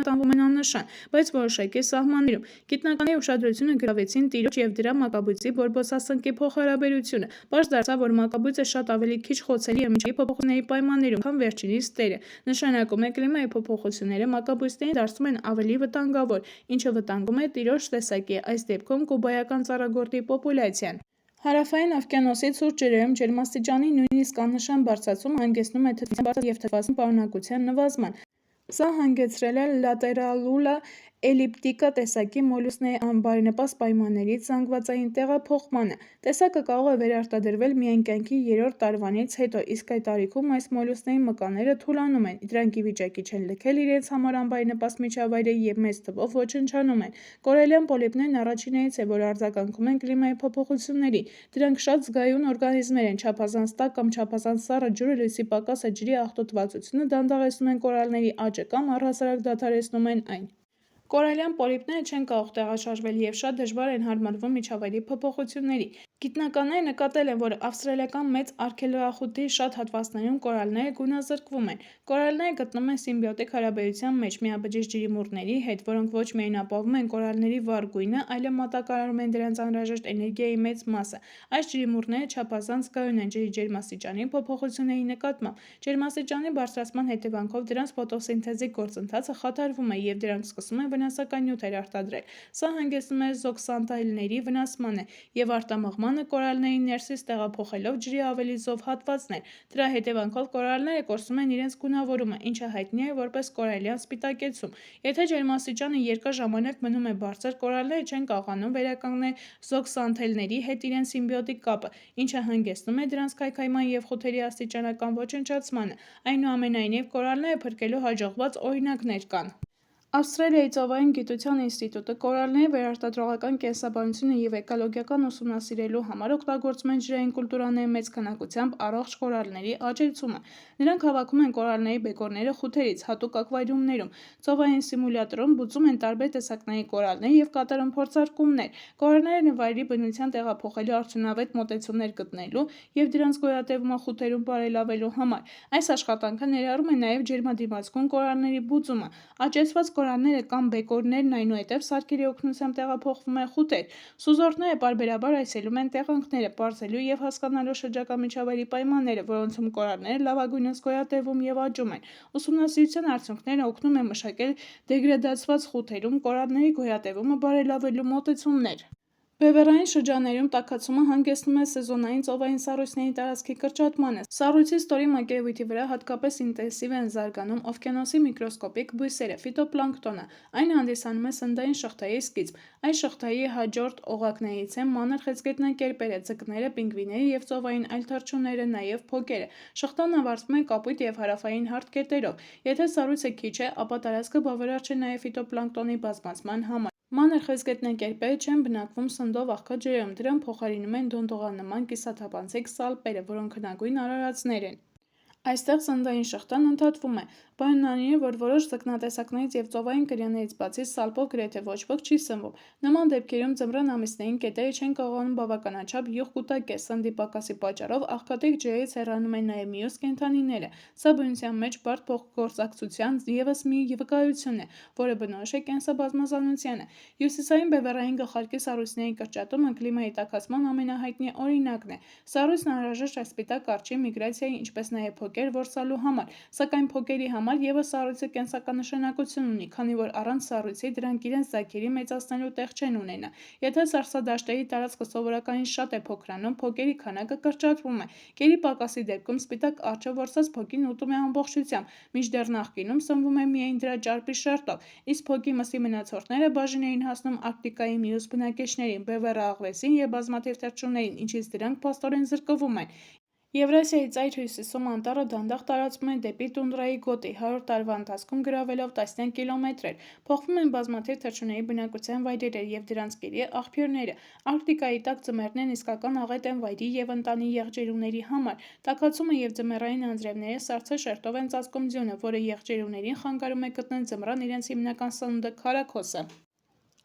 [SPEAKER 1] տանվում են աննշան, բայց որոշակի սահմաններում։ Գիտնականների ուշադրությունը գրավեցին տիրոջ և դրա մակաբույծի բորբոցասնկի փոխհարաբերությունը։ Պարզ դարձավ, որ մակաբույծը շատ ավելի քիչ խոցելի է միջավայրի փոփոխությունների պայմաններում, քան վերջինիս տերը։ Նշանակում է կլիմայի փոփոխությունները մակաբույծներին դարձնում են ավելի վտանգավոր, ինչը վտանգում է տիրոջ տեսակի, այս դեպքում կուբայական ծառագորտի պոպուլյացիան։ Հարավային օվկիանոսի ցուրտ ջրերում ջերմաստիճանի նույնիսկ աննշան բարձրացումը հանգեցնում է թթվության բարձր և թթվասին պարունակության նվազման։ Սա հանգեցրել է լատերալուլա էլիպտիկա տեսակի մոլուսկների անբարենպաստ պայմաններից զանգվածային տեղափոխմանը։ Տեսակը կարող է վերարտադրվել միայն կյանքի 3-րդ տարվանից հետո, իսկ այդ տարիքում այս մոլուսկների մկանները թուլանում են, դրանք ի վիճակի չեն լքել իրենց համար անբարենպաստ միջավայրը և մեծ թվով ոչնչանում են։ Կորալյան պոլիպներն առաջիններից են, որ արձագանքում են կլիմայի փոփոխություններին։ Դրանք շատ զգայուն օրգանիզմներ են, չափազանց տաք կամ չափազանց սառը ջուրը, լույսի պակասը, ջրի աղտոտվածությունը դանդաղեցնում են կորալների աճը կամ առհասարակ դադարեցնում են այն։ Կորալյան պոլիպները չեն կարող տեղաշարժվել և շատ դժվար են հարմարվում միջավայրի փոփոխությունների։ Գիտնականները նկատել են, որ ավստրալիական մեծ արգելրախութի շատ հատվածներում կորալները գունազրկվում են։ Կորալները գտնվում են սիմբիոտիկ հարաբերության մեջ միաբջիջ ջրիմուռների հետ, որոնք ոչ միայն ապահովում են կորալների վառ գույնը, այլև մատակարարում են դրանց անհրաժեշտ էներգիայի մեծ մասը։ Այս ջրիմուռները չափազանց զգայուն են ջրի ջերմաստիճանի փոփոխությունների նկատմամբ։ Ջերմաստիճանի բարձրացման հետևանքով դրանց ֆոտոսինթեզի գործընթացը խաթարվում է և դրանք սկսում են վնասական նյութեր արտադրել։ Սա հանգեցնում է զոքսանթայլների վնասմանը և արտամղմանը կորալների ներսից տեղափոխելով ջրի ավելի զով հատվածներ։ Դրա հետևանքով կորալները կորցնում են իրենց գունավորումը, ինչը հայտնի է որպես կորալյան սպիտակեցում։ Եթե ջերմաստիճանը երկար ժամանակ մնում է բարձր, կորալները չեն կարողանում վերականգնել զոքսանթելների հետ իրենց սիմբիոտիկ կապը, ինչը հանգեցնում է դրանց քայքայման և խութերի աստիճանական ոչնչացմանը։ Այնուամենայնիվ, կորալները փրկելու հաջողված օրինակներ կան։ Ավստրալիայի ծովային գիտության ինստիտուտը կորալների վերարտադրողական կենսաբանությունը և էկոլոգիական ուսումնասիրելու համար օգտագործում են ջրային կուլտուրաների մեծ քանակությամբ առողջ կորալների աճեցումը։ Նրանք հավաքում են կորալների բեկորները խութերից, հատուկ ակվարիումներում, ծովային սիմուլյատորում բուծում են տարբեր տեսակների կորալներ և կատարում փորձարկումներ։ Կորալները նվայրի բնության տեղափոխելու արդյունավետ մոտեցումներ գտնելու և դրանց գոյատևումը խութերում բարելավելու համար։ Այս աշխատանքը ներառում է նաև ջերմադիմացկուն կորալների բուծումը։ Աճեցված կորալները կամ բեկորներն այնուհետև սարքերի օգնությամբ տեղափոխվում են խութեր։ Սուզորդները պարբերաբար այցելում են տեղանքները՝ պարզելու և հասկանալու շրջակա միջավայրի պայմանները, որոնցում կորալները լավագույնս գոյատևում և աճում են։ Ուսումնասիրության արդյունքները օգնում են մշակել դեգրադացված խութերում կորալների գոյատևումը բարելավելու մոտեցումներ։ Բևեռային շրջաններում տաքացումը հանգեցնում է սեզոնային ծովային սառույցների տարածքի կրճատմանը։ Սառույցի ստորի մակերևույթի վրա հատկապես ինտենսիվ են զարգանում օվկիանոսի միկրոսկոպիկ բույսերը՝ ֆիտոպլանկտոնը։ Այն հանդիսանում է սննդային շղթայի սկիզբ։ Այս շղթայի հաջորդ օղակներից են մանր խեցգետնակերպերը, ձկները, պինգվինները և ծովային այլ թռչունները, նաև փոկերը։ Շղթան ավարտվում է կապույտ և հարավային հարթ կետերով։ Եթե սառույցը քիչ է, ապա տարածքը բավարար չէ նաև ֆիտոպլանկտոնի բազմացման համար։ Մանր խեցգետնակերպերը չեն բնակվում սննդով աղքատ ջրերում, դրանք փոխարինում են դոնդողանման կիսաթափանցիկ սալպերը, որոնք հնագույն արարածներ են։ Այստեղ սննդային շղթան ընդհատվում է։ Բանալին է, որ որոշ ձկնատեսակներից և ծովային կրյաներից բացի սալպով գրեթե ոչ ոք չի սնվում։ Նման դեպքերում ձմռան ամիսներին կետերը չեն կարողանում բավականաչափ յուղ կուտակել, սննդի պակասի պատճառով աղքատիկ ջրերից հեռանում են նաև մյուս կենդանիները։ Սա բնության մեջ բարդ փոխգործակցության ևս մի վկայություն է, որը բնորոշ է կենսաբազմազանությանը։ Հյուսիսային բևեռային գլխարկի սառույցների կրճատումը կլիմայի տաքացման ամենահայտնի օրինակն է։ Սառույցն անհրաժեշտ է սպիտակ արջի միգրացիայի, ինչպես նաև փոկեր որսալու համար, սակայն փոկերի համար ևս սառույցը կենսական նշանակություն ունի, քանի որ առանց սառույցի դրանք իրենց ձագերի մեծացնելու տեղ չեն ունենա։ Եթե սառցադաշտերի տարածքը սովորականից շատ է փոքրանում, փոկերի քանակը կրճատվում է։ Կերի պակասի դեպքում սպիտակ արջը որսած փոկին ուտում է ամբողջությամբ, մինչդեռ նախկինում սնվում է միայն դրա ճարպի շերտով, իսկ փոկի մսի մնացորդները բաժին էին հասնում Արկտիկայի մյուս բնակիչներին, բևեռաաղվեսին և բազմաթիվ թռչուններին, ինչից դրանք փաստորեն զրկվում են։ Եվրասիայի ծայր հյուսիսում անտառը դանդաղ տարածվում է դեպի տունդրայի գոտի, 100 տարվա ընթացքում գրավելով տասնյակ կիլոմետրեր։ Փոխվում են բազմաթիվ թռչունների բնակության վայրերը և դրանց կերի աղբյուրները։ Արկտիկայի տաք ձմեռներն իսկական աղետ են վայրի և ընտանի եղջերուների համար։ Տաքացումը և ձմեռային անձրևները սառցե շերտով են ծածկում ձյունը, որը եղջերուներին խանգարում է գտնել ձմռան իրենց հիմնական սնունդը՝ քարաքոսը։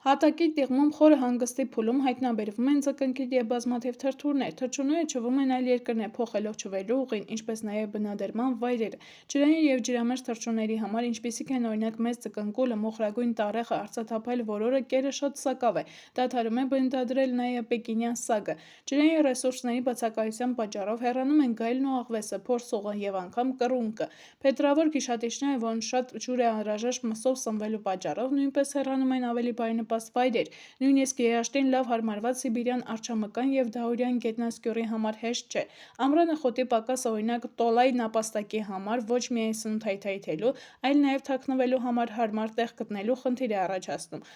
[SPEAKER 1] Հատակի տիղմում խորը հանգստի փուլում հայտնաբերվում են ձկնկիթ և բազմաթիվ թրթուրներ։ Թռչունները չվում են այլ երկրներ, փոխելով չվելու ուղին, ինչպես նաև բնադրման վայրերը։ Ջրային և ջրամերձ թռչունների համար, ինչպիսիք են օրինակ մեծ ձկնկուլը, մոխրագույն տառեղը, արծաթափայլ որորը, կերը շատ սակավ է։ Դադարում է բնադրել նաև պեկինյան սագը։ Ջրային ռեսուրսների բացակայության պատճառով հեռանում են գայլն ու աղվեսը, փորձուղը և անգամ կռունկը։ Փետրավոր գիշատիչները, որոնց շատ ջուր է անհրաժեշտ մսով սնվելու պատճառով, նույնպես հեռանում են ավելի բարենպաստ վայրեր։ Նույնիսկ երաշտին լավ հարմարված սիբիրյան արջամկան և դահուրյան գետնասկյուռի համար հեշտ չէ։ Ամռանը խոտի պակասը, օրինակ տոլայ նապաստակի համար, ոչ միայն սնունդ հայթայթելու, այլ նաև թաքնվելու համար հարմար տեղ գտնելու խնդիր է առաջացնում։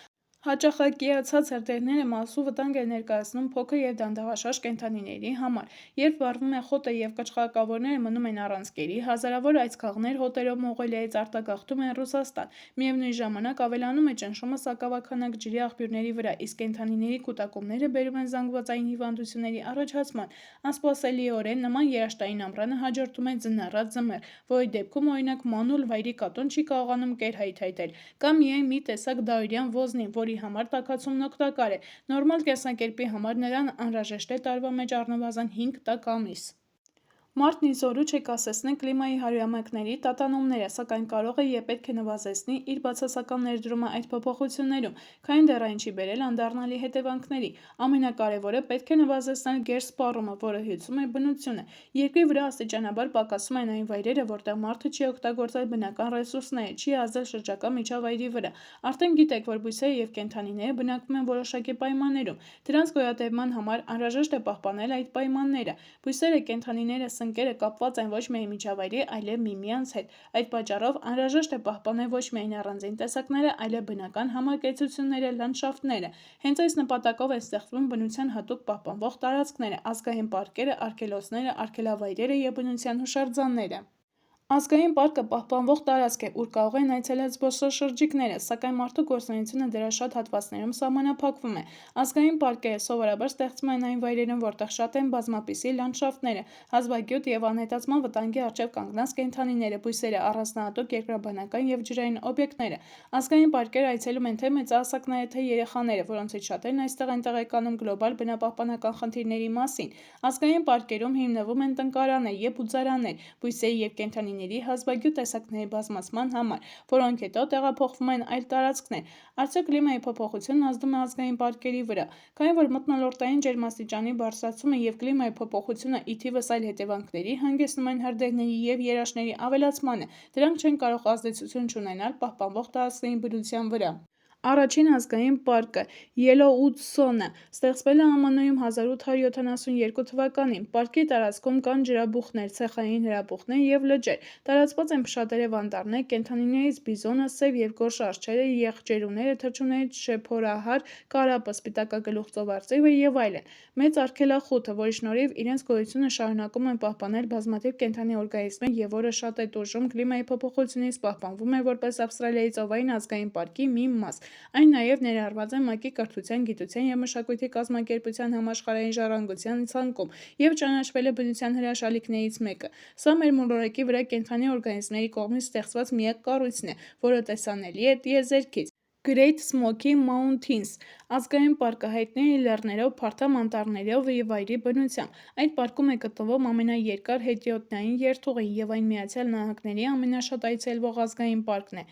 [SPEAKER 1] Հաճախակիացած հրդեհները մասու վտանգ են ներկայացնում փոքր և դանդաղաշարժ կենդանիների համար։ Երբ վառվում է խոտը և կչղակավորները մնում են առանց կերի, հազարավոր այցքաղներ հոտերով Մոնղոլիայից արտագաղթում են Ռուսաստան։ Միևնույն ժամանակ ավելանում է ճնշումը սակավաքանակ ջրի աղբյուրների վրա, իսկ կենդանիների կուտակումները բերում են զանգվածային հիվանդությունների առաջացման։ Անսպասելիորեն նման երաշտային ամռանը հաջորդում է ձնառատ ձմեռ, որի դեպքում օրինակ մանուլ վայրի կատուն չի կարողանում կեր հայթայթել։ Կա միայն մի տեսակ դահուրյան ոզնի, որի համար տաքացումն օգտակար է։ Նորմալ կենսակերպի համար նրան անհրաժեշտ է տարվա մեջ առնվազն 5 տաք ամիս։ Մարտն ի զորու չէ կասեցնել կլիմայի հարյուրամյակների տատանումները, սակայն կարող է և պետք է նվազեցնի իր բացասական ներդրումը այդ փոփոխություններում, քանի դեռ այն չի բերել անդառնալի հետևանքների։ Ամենակարևորը պետք է նվազեցնել գերսպառումը, որը հյուծում է բնությունը։ Երկրի վրա աստիճանաբար պակասում են այն վայրերը, որտեղ մարդը չի օգտագործել բնական ռեսուրսները, չի ազդել շրջակա միջավայրի վրա։ Արդեն գիտեք, որ բույսերը և կենդանիները բնակվում են որոշակի պայմաններում։ Դրանց գոյատևման համար անհրաժեշտ է պահպանել այդ պայմանները։ Բույսերը, կենդանիները, սնկերը կապված են ոչ միայն միջավայրի, այլև միմյանց հետ։ Այդ պատճառով անհրաժեշտ է պահպանել ոչ միայն առանձին տեսակները, այլև բնական համակեցությունները, լանդշաֆտները։ Հենց այս նպատակով են ստեղծվում բնության հատուկ պահպանվող տարածքները, ազգային պարկերը, արգելոցները, արգելավայրերը և բնության հուշարձանները։ Ազգային պարկը պահպանվող տարածք է, ուր կարող են այցելել զբոսաշրջիկները, սակայն մարդու գործունեությունը դրա շատ հատվածներում սահմանափակվում է։ Ազգային պարկերը սովորաբար ստեղծվում են այն վայրերում, որտեղ շատ են բազմապիսի լանդշաֆտները, հազվագյուտ և անհետացման վտանգի առջև կանգնած կենդանիները, բույսերը, առանձնահատուկ երկրաբանական և ջրային օբյեկտները։ Ազգային պարկեր այցելում են թե մեծահասակները, թե երեխաները, որոնցից շատերն այստեղ են տեղեկանում գլոբալ բնապահպանական խնդիրների մասին։ Ազգային պարկերում հիմնվում են տնկարաններ և բուծարաններ բույսերի և կենդանիների հազվագյուտ տեսակների բազմացման համար, որոնք հետո տեղափոխվում են այլ տարածքներ։ Արդյոք կլիմայի փոփոխությունն ազդում է ազգային պարկերի վրա։ Քանի որ մթնոլորտային ջերմաստիճանի բարձրացումը և կլիմայի փոփոխությունը ի թիվս այլ հետևանքների հանգեցնում են հրդեհների և երաշտների ավելացմանը, դրանք չեն կարող ազդեցություն չունենալ պահպանվող տարածքների բնության վրա։ Առաջին ազգային պարկը՝ Ելոութսոնը, ստեղծվել է ԱՄՆ-ում 1872 թվականին։ Պարկի տարածքում կան ջրաբուխներ, ցեխային հրաբուխներ և լճեր։ Տարածված են փշատերև անտառներ, կենդանիներից բիզոնը, սև և գորշ արջերը, եղջերուները, թռչուններից շեփորահար, կարապը, սպիտակագլուխ ծովածիկը և այլն։ Մեծ արգելախութը, որի շնորհիվ իրենց գոյությունը շարունակում են պահպանել բազմաթիվ կենդանի օրգանիզմներ և որը շատ է տուժում կլիմայի փոփոխությունից, պահպանվում է որպես Ավստրալիայի ծովային ազգային պարկի մի մաս։ Այն նաև ներառված է ՄԱԿ-ի կրթության, գիտության և մշակույթի կազմակերպության համաշխարհային ժառանգության ցանկում և ճանաչվել է բնության հրաշալիքներից մեկը։ Սա մեր մոլորակի վրա կենդանի օրգանիզմների կողմից ստեղծված միակ կառույցն է, որը տեսանելի է տիեզերքից։ Great Smoky Mountains ազգային պարկը հայտնի է իր լեռներով, փարթամ անտառներով և վայրի բնությամբ։ Այդ պարկում է գտնվում ամենաերկար հետիոտնային երթուղին և այն Միացյալ Նահանգների ամենաշատ այցելվող ազգային պարկն է։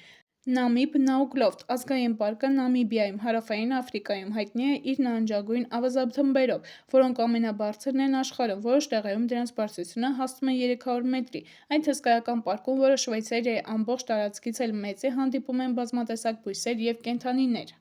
[SPEAKER 1] Նամիբ Նաուկլոֆթ ազգային պարկը Նամիբիայում, Հարավային Աֆրիկայում հայտնի է իր նահանջագույն ավազաթմբերով, որոնք ամենաբարձրն են աշխարհում։ Որոշ տեղերում դրանց բարձրությունը հասնում է 300 մետրի։ Այդ հսկայական պարկում, որը Շվեյցարիայի ամբողջ տարածքից էլ մեծ է, հանդիպում են բազմատեսակ բույսեր և կենդանիներ։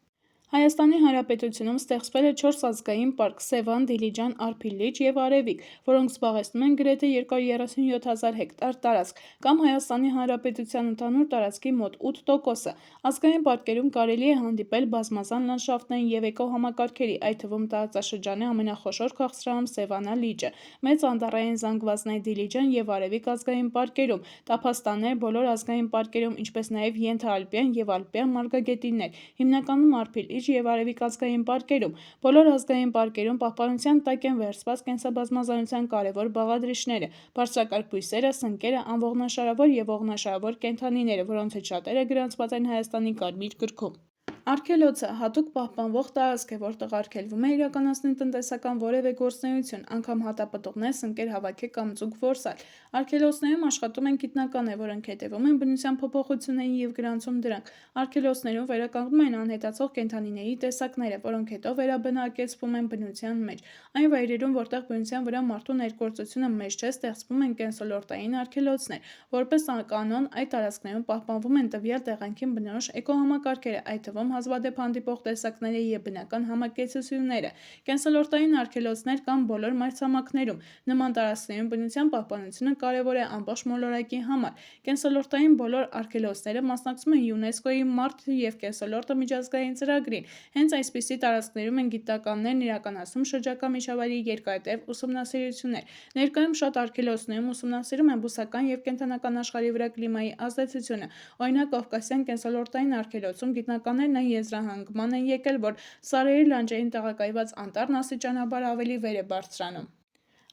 [SPEAKER 1] Հայաստանի Հանրապետությունում ստեղծվել է 4 ազգային պարկ՝ Սևան, Դիլիջան, Արգիլիչ և Արևիկ, որոնք զբաղեցնում են գրեթե 237 հազար հեկտար տարածք, կամ Հայաստանի Հանրապետության ընդհանուր տարածքի մոտ 8%-ը։ Ազգային պարկերում կարելի է հանդիպել բազմազան լանդշաֆտային և էկոհամակարգերի, այդ թվում տարածաշրջանի ամենախոշոր քաղցրահամ Սևանա լիճը, մեծ անտառային զանգվածներ Դիլիջան և Արևիկ ազգային պարկերում, տափաստաններ բոլոր ազգային պարկերում, ինչպես նաև ենթաալպյան և ալպյան մարգագետիններ, հիմնականում Արգիլիչ և Արևիկ ազգային պարկերում։ Բոլոր ազգային պարկերում պահպանության տակ են վերցված կենսաբազմազանության կարևոր բաղադրիչները՝ բարձրակարգ բույսերը, սնկերը, անողնաշարավոր և ողնաշարավոր կենդանիները, որոնցից շատերը գրանցված են Հայաստանի Կարմիր գրքում։ Արգելոցը հատուկ պահպանվող տարածք է, որտեղ արգելվում է իրականացնել տնտեսական որևէ գործունեություն, անգամ հատապտուղներ, սնկեր հավաքել կամ ձուկ որսալ։ Արգելոցներում աշխատում են գիտնականներ, որոնք հետևում են բնության փոփոխություններին և գրանցում դրանք։ Արգելոցներում վերականգնում են անհետացող կենդանիների տեսակները, որոնք հետո վերաբնակեցվում են բնության մեջ։ Այն վայրերում, որտեղ բնության վրա մարդու ներգործությունը մեծ չէ, ստեղծվում են կենսոլորտային արգելոցներ։ Որպես կանոն, այդ տարածքներում պահպանվում են տվյալ տեղանքին բնորոշ էկոհամակարգերը, այդ թվում հազվադեպ հանդիպող տեսակները և բնական համակեցությունները։ Կենսոլորտային արգելոցներ կան բոլոր մայրցամաքներում։ Նման տարածքներում բնության պահպանությունը կարևոր է ամբողջ մոլորակի համար։ Կենսոլորտային բոլոր արգելոցները մասնակցում են ՅՈՒՆԵՍԿՕ-ի Մարդ և կենսոլորտը միջազգային ծրագրին։ Հենց այսպիսի տարածքներում են գիտնականներն իրականացնում շրջակա միջավայրի երկարատև ուսումնասիրություններ։ Ներկայում շատ արգելոցներում ուսումնասիրում են բուսական և կենդանական աշխարհի վրա կլիմայի ազդեցությունը։ Օրինակ, Կովկասյան կենսոլորտային արգելոցում գիտնականներն այն եզրահանգման են եկել, որ սարերի լանջերին տեղակայված անտառն աստիճանաբար ավելի վեր է բարձրանում։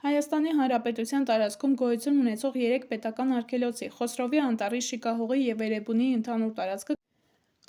[SPEAKER 1] Հայաստանի Հանրապետության տարածքում գոյություն ունեցող 3 պետական արգելոցի՝ Խոսրովի անտառի, Շիկահողի և Էրեբունի ընդհանուր տարածքը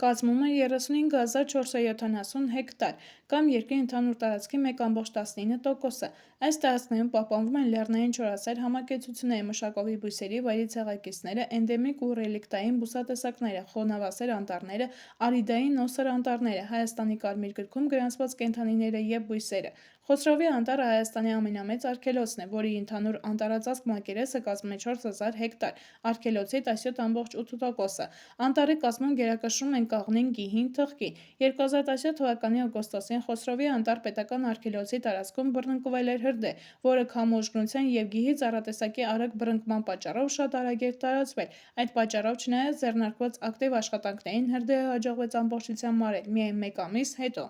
[SPEAKER 1] կազմում է 35470 հեկտար, կամ երկրի ընդհանուր տարածքի 1,19%-ը։ Այս տարածքներում պահպանվում են լեռնային չորասեր համակեցությունները, մշակովի բույսերի վայրի ցեղակիցները, էնդեմիկ ու ռելիկտային բուսատեսակները, խոնավասեր անտառները, արիդային նոսր անտառները, Հայաստանի Կարմիր գրքում գրանցված կենդանիները և բույսերը։ Խոսրովի անտառը Հայաստանի ամենամեծ արգելոցն է, որի ընդհանուր անտառածածկ մակերեսը կազմում է 4000 հեկտար, արգելոցի 17,8%-ը։ Անտառի կազմում գերակշռում են կաղնին, գիհին, թխկին։ 2017 թվականի օգոստոսին Խոսրովի անտառ պետական արգելոցի տարածքում բռնկվել էր հրդեհ, որը քամու ուժգնության և գիհի ծառատեսակի արագ բռնկման պատճառով շատ արագ էր տարածվել։ Այդ պատճառով, չնայած ձեռնարկված ակտիվ աշխատանքներին, հրդեհը հաջողվեց ամբողջությամբ մարել միայն մեկ ամիս հետո։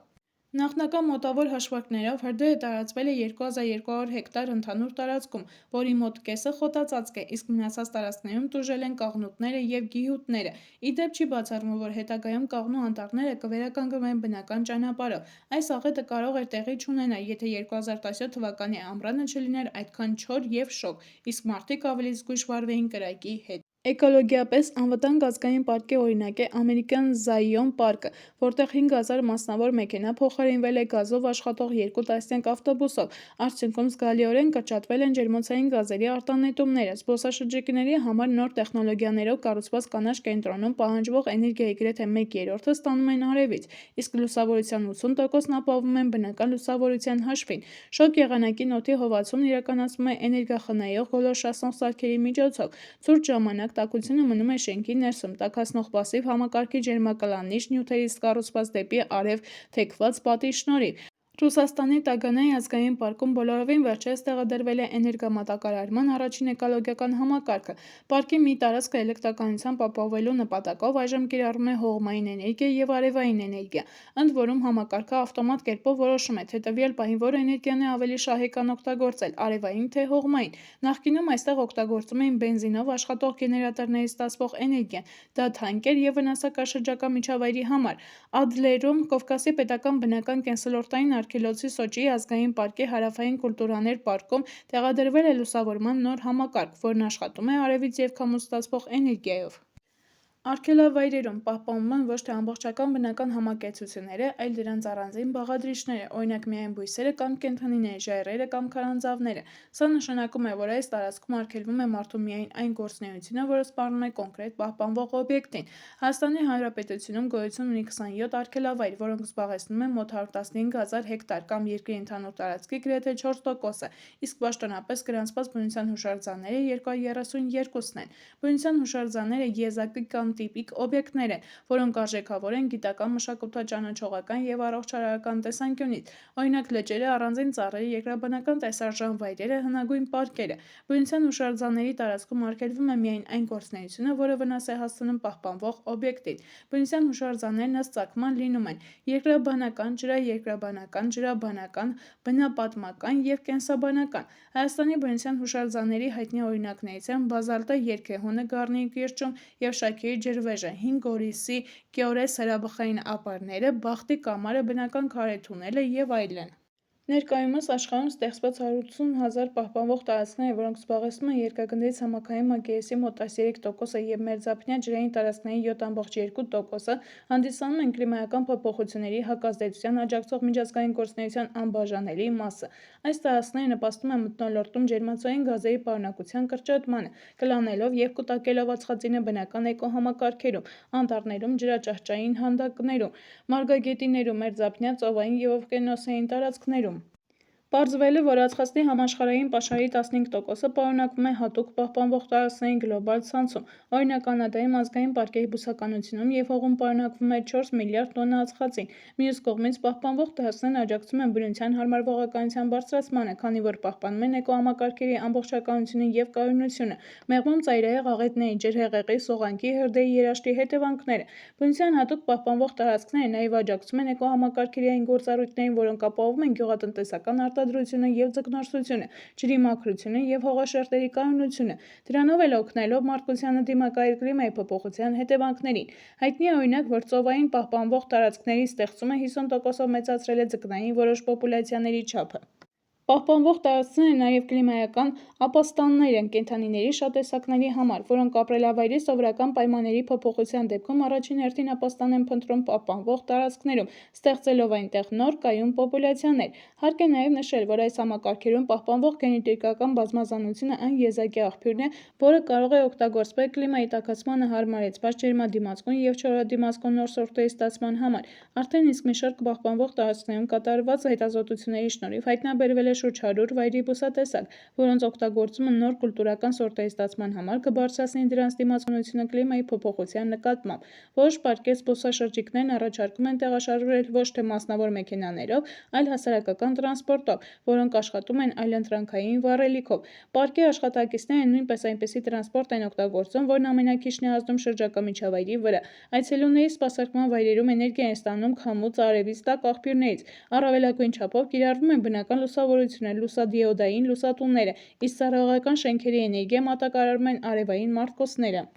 [SPEAKER 1] Նախնական մոտավոր հաշվարկներով հրդեհը տարածվել է 2200 հեկտար ընդհանուր տարածքում, որի մոտ կեսը խոտածածկ է, իսկ մնացած տարածքներում տուժել են կաղնուտները և գիհուտները։ Ի դեպ, չի բացառվում, որ հետագայում կաղնու անտառները կվերականգնվեն բնական ճանապարհով։ Այս աղետը կարող էր տեղի չունենալ, եթե 2017 թվականի ամռանը չլիներ այդքան չոր և շոգ, իսկ մարդիկ ավելի զգույշ վարվեին կրակի հետ։ Էկոլոգիապես անվտանգ ազգային պարկի օրինակ է ամերիկյան Զայոն պարկը, որտեղ 5000 մասնավոր մեքենա փոխարինվել է գազով աշխատող 2 տասնյակ ավտոբուսով։ Արդյունքում զգալիորեն կրճատվել են ջերմոցային գազերի արտանետումները։ Զբոսաշրջիկների համար նոր տեխնոլոգիաներով կառուցված կանաչ կենտրոնում պահանջվող էներգիայի գրեթե 1/3-ը ստանում են արևից, իսկ լուսավորության 80%-ն ապահովում են բնական լուսավորության հաշվին։ Շոգ եղանակին օդի հովացումն իրականացվում է էներգախնայող գոլորշացնող սարքերի միջոցով։ Ցուրտ ժամանակ տաքությունը մնում է շենքի ներսում, տաքացնող պասիվ համակարգի ջերմակլանիչ նյութերից կառուցված դեպի արև թեքված պատի շնորհիվ։ Ռուսաստանի Տագանայի ազգային պարկում բոլորովին վերջերս տեղադրվել է էներգամատակարարման առաջին էկոլոգիական համակարգը։ Պարկի մի տարածքը էլեկտրականությամբ ապահովելու նպատակով այժմ կիրառում է հողմային էներգիա և արևային էներգիա, ընդ որում համակարգը ավտոմատ կերպով որոշում է, թե տվյալ պահին որ էներգիան է ավելի շահեկան օգտագործել՝ արևային թե հողմային։ Նախկինում այստեղ օգտագործում էին բենզինով աշխատող գեներատորներից ստացվող էներգիան, դա թանկ էր և վնասակար շրջակա միջավայրի համար։ Ադլերում Կովկասի պետական բնական կենսոլորտային արգելոցի Սոչիի ազգային պարկի հարավային կուլտուրաներ պարկում տեղադրվել է լուսավորման նոր համակարգ, որն աշխատում է արևից և քամուց ստացվող էներգիայով։ Արգելավայրերում պահպանվում են ոչ թե ամբողջական բնական համակեցությունները, այլ դրանց առանձին բաղադրիչները, օրինակ միայն բույսերը կամ կենդանիները, ժայռերը կամ քարանձավները։ Սա նշանակում է, որ այս տարածքում արգելվում է մարդու միայն այն գործունեությունը, որը սպառնում է կոնկրետ պահպանվող օբյեկտին։ Հայաստանի Հանրապետությունում գոյություն ունի 27 արգելավայր, որոնք զբաղեցնում են մոտ 115,000 հեկտար կամ երկրի ընդհանուր տարածքի գրեթե 4%-ը, իսկ պաշտոնապես գրանցված բնության հուշարձանները 232-ն են։ Բնության հուշարձանները եզակի կամ տիպիկ օբյեկտներ են, որոնք արժեքավոր են գիտական, մշակութաճանաչողական և առողջարարական տեսանկյունից, օրինակ լճերը, առանձին ծառերը, երկրաբանական տեսարժան վայրերը, հնագույն պարկերը։ Բնության հուշարձանների տարածքում արգելվում է միայն այն գործունեությունը, որը վնաս է հասցնում պահպանվող օբյեկտին։ Բնության հուշարձաններն ըստ ծագման լինում են երկրաբանական, ջրաերկրաբանական, ջրաբանական, բնապատմական և կենսաբանական։ Հայաստանի բնության հուշարձանների հայտնի օրինակներից են բազալտը երգեհոնը Գառնիի կիրճում և Շաքերի ջրվեժը, հին Գորիսի Կյորես հրաբխային ապարները, Բախտի կամարը, բնական քարե թունելը և այլն։ Ներկայումս աշխարհում ստեղծված 180,000 պահպանվող տարածքներ, որոնք զբաղեցնում են երկրագնդի ցամաքային մակերեսի մոտ 13%-ը և մերձափնյա ջրային տարածքների 7,2%-ը, հանդիսանում են կլիմայական փոփոխությունների հակազդեցության աջակցող միջազգային գործունեության անբաժանելի մասը։ Այս տարածքները նպաստում են մթնոլորտում ջերմածային գազերի պարունակության կրճատմանը, կլանելով և կուտակելով ածխածինը բնական էկոհամակարգերում, անտառներում, ջրաճահճային հանդակներում, մարգագետիններում, մերձափնյա ծովային և օվկիանոսային տարածքներում։ Պարզվել է, որ ածխածնի համաշխարհային պաշարի 15%-ը պարունակվում է հատուկ պահպանվող տարածքների գլոբալ ցանցում։ Օրինակ, Կանադայում ազգային պարկերի բուսականությունում և հողում պարունակվում է 4 միլիարդ տոննա ածխածին։ Մյուս կողմից, պահպանվող տարածքներն աջակցում են բնության հարմարվողականության բարձրացմանը, քանի որ պահպանում են էկոհամակարգերի ամբողջականությունը և կայունությունը, մեղմում ծայրահեղ աղետների, ջրհեղեղի, սողանքի, հրդեհի երաշտի հետևանքները։ Բնության հատուկ պահպանվող տարածքները նաև աջակցում են էկոհամակարգերի այն գործառույթներին, որոնք ապահովում են գյուղատնտեսական արտադրությունը և ձկնորսությունը, ջրի մաքրությունը և հողաշերտերի կայունությունը, դրանով էլ օգնելով մարդկությանը դիմակայել կլիմայի փոփոխության հետևանքներին։ Հայտնի է օրինակ, որ ծովային պահպանվող տարածքների ստեղծումը 50%-ով մեծացրել է ձկնային որոշ պոպուլյացիաների չափը։ Պահպանվող տարածքները նաև կլիմայական ապաստաններ են կենդանիների շատ տեսակների համար, որոնք ապրելավայրի սովորական պայմանների փոփոխության դեպքում առաջին հերթին ապաստան են փնտրում պահպանվող տարածքներում, ստեղծելով այնտեղ նոր, կայուն պոպուլյացիաներ։ Հարկ է նաև նշել, որ այս համակարգերում պահպանվող գենետիկական բազմազանությունը այն եզակի աղբյուրն է, որը կարող է օգտագործվել կլիմայի տաքացմանը հարմարեցված ջերմադիմացկուն և չորադիմացկուն նոր սորտերի ստացման համար։ Արդեն իսկ մի շարք պահպանվող տարածքներում կատարված հետազոտությունների շնորհիվ հայտնաբերվել է շուրջ 100 վայրի բուսատեսակ, որոնց օգտագործումը նոր կուլտուրական սորտերի ստացման համար կբարձրացնի դրանց դիմացկունությունը կլիմայի փոփոխության նկատմամբ։ Որոշ պարկեր զբոսաշրջիկներն առաջարկում են տեղաշարժվել ոչ թե մասնավոր մեքենաներով, այլ հասարակական տրանսպորտով, որոնք աշխատում են այլընտրանքային վառելիքով։ Պարկի աշխատակիցները նույնպես այնպիսի տրանսպորտ են օգտագործում, որն ամենաքիչն է ազդում շրջակա միջավայրի վրա։ Այցելուների սպասարկման վայրերում էներգիա են ստանում քամուց, արևից, տաք աղբյուրներից։ Առավելագույն չափով կիրառվում են բնական լուսավորությունը, լուսադիոդային լուսատուները, իսկ ծառայողական շենքերի էներգիա մատակարարում են արևային մարտկոցները։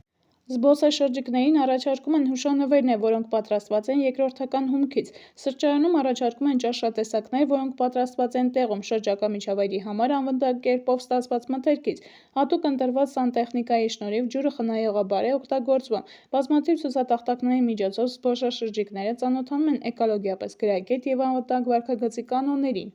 [SPEAKER 1] Զբոսաշրջիկներին առաջարկում են հուշանվերներ, որոնք պատրաստված են երկրորդական հումքից։ Սրճարանում առաջարկում են ճաշատեսակներ, որոնք պատրաստված են տեղում, շրջակա միջավայրի համար անվտանգ կերպով ստացված մթերքից։ Հատուկ ընտրված սանտեխնիկայի շնորհիվ ջուրը խնայողաբար է օգտագործվում։ Բազմաթիվ ցուցատախտակների միջոցով զբոսաշրջիկները ծանոթանում են էկոլոգիապես գրագետ և անվտանգ վարքագծի կանոններին։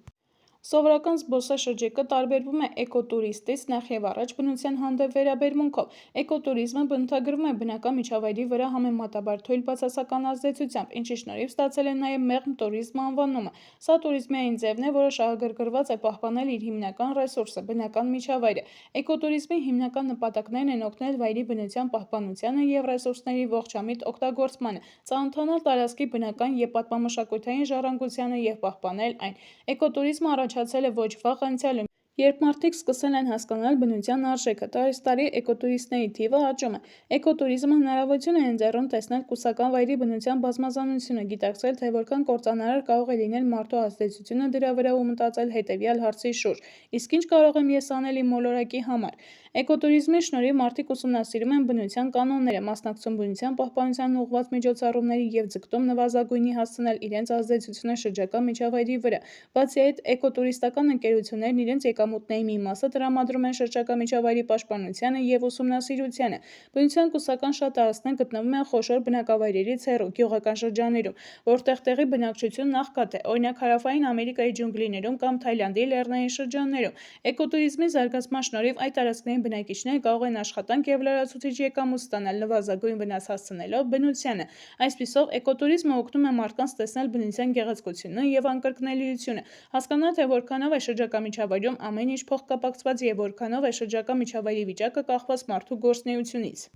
[SPEAKER 1] Սովորական զբոսաշրջիկը տարբերվում է էկոտուրիստից նախևառաջ բնության հանդեպ վերաբերմունքով։ Էկոտուրիզմը բնութագրվում է բնական միջավայրի վրա համեմատաբար թույլ բացասական ազդեցությամբ, ինչի շնորհիվ ստացել է նաև մեղմ տուրիզմ անվանումը։ Սա տուրիզմի այն ձևն է, որը շահագրգռված է պահպանել իր հիմնական ռեսուրսը՝ բնական միջավայրը։ Էկոտուրիզմի հիմնական նպատակներն են օգնել վայրի բնության պահպանությանը և ռեսուրսների ողջամիտ օգտագործմանը, ծանոթանալ տարածքի բնական և պատմամշակութային ժառանգությանը և պահպանել այն։ Էկոտուրիզմը առաջացել է ոչ վաղ անցյալում, երբ մարդիկ սկսել են հասկանալ բնության արժեքը։ Տարեցտարի էկոտուրիստների թիվը աճում է։ Էկոտուրիզմը հնարավորություն է ընձեռում տեսնել կուսական վայրի բնության բազմազանությունը, գիտակցել, թե որքան կործանարար կարող է լինել մարդու ազդեցությունը դրա վրա ու մտածել հետևյալ հարցի շուրջ. իսկ ինչ կարող եմ ես անել իմ մոլորակի համար։ Էկոտուրիզմի շնորհիվ մարդիկ ուսումնասիրում են բնության կանոնները, մասնակցում բնության պահպանությանն ուղղված միջոցառումների և ձգտում նվազագույնի հասցնել իրենց ազդեցությունը շրջակա միջավայրի վրա։ Բացի այդ, էկոտուրիստական ընկերություններն իրենց եկամուտների մի մասը տրամադրում են շրջակա միջավայրի պաշտպանությանը և ուսումնասիրությանը։ Բնության կուսական շատ տարածքներ գտնվում են խոշոր բնակավայրերից հեռու, գյուղական շրջաններում, որտեղ տեղի բնակչությունն աղքատ է, օրինակ Հարավային Ամերիկայի ջունգլիներում կամ Թայլանդի լեռնային շրջաններում։ Էկոտուրիզմի զարգացման շնորհիվ այդ տարածքների բնակիչները կարող են աշխատանք և լրացուցիչ եկամուտ ստանալ՝ նվազագույն վնաս հասցնելով բնությանը։ Այսպիսով, էկոտուրիզմը օգնում է մարդկանց տեսնել բնության գեղեցկությունը և անկրկնելիությունը, հասկանալ, թե որքանով է շրջակա միջավայրում ամեն ինչ փոխկապակցված և որքանով է շրջակա միջավայրի վիճակը կախված մարդու գործունեությունից։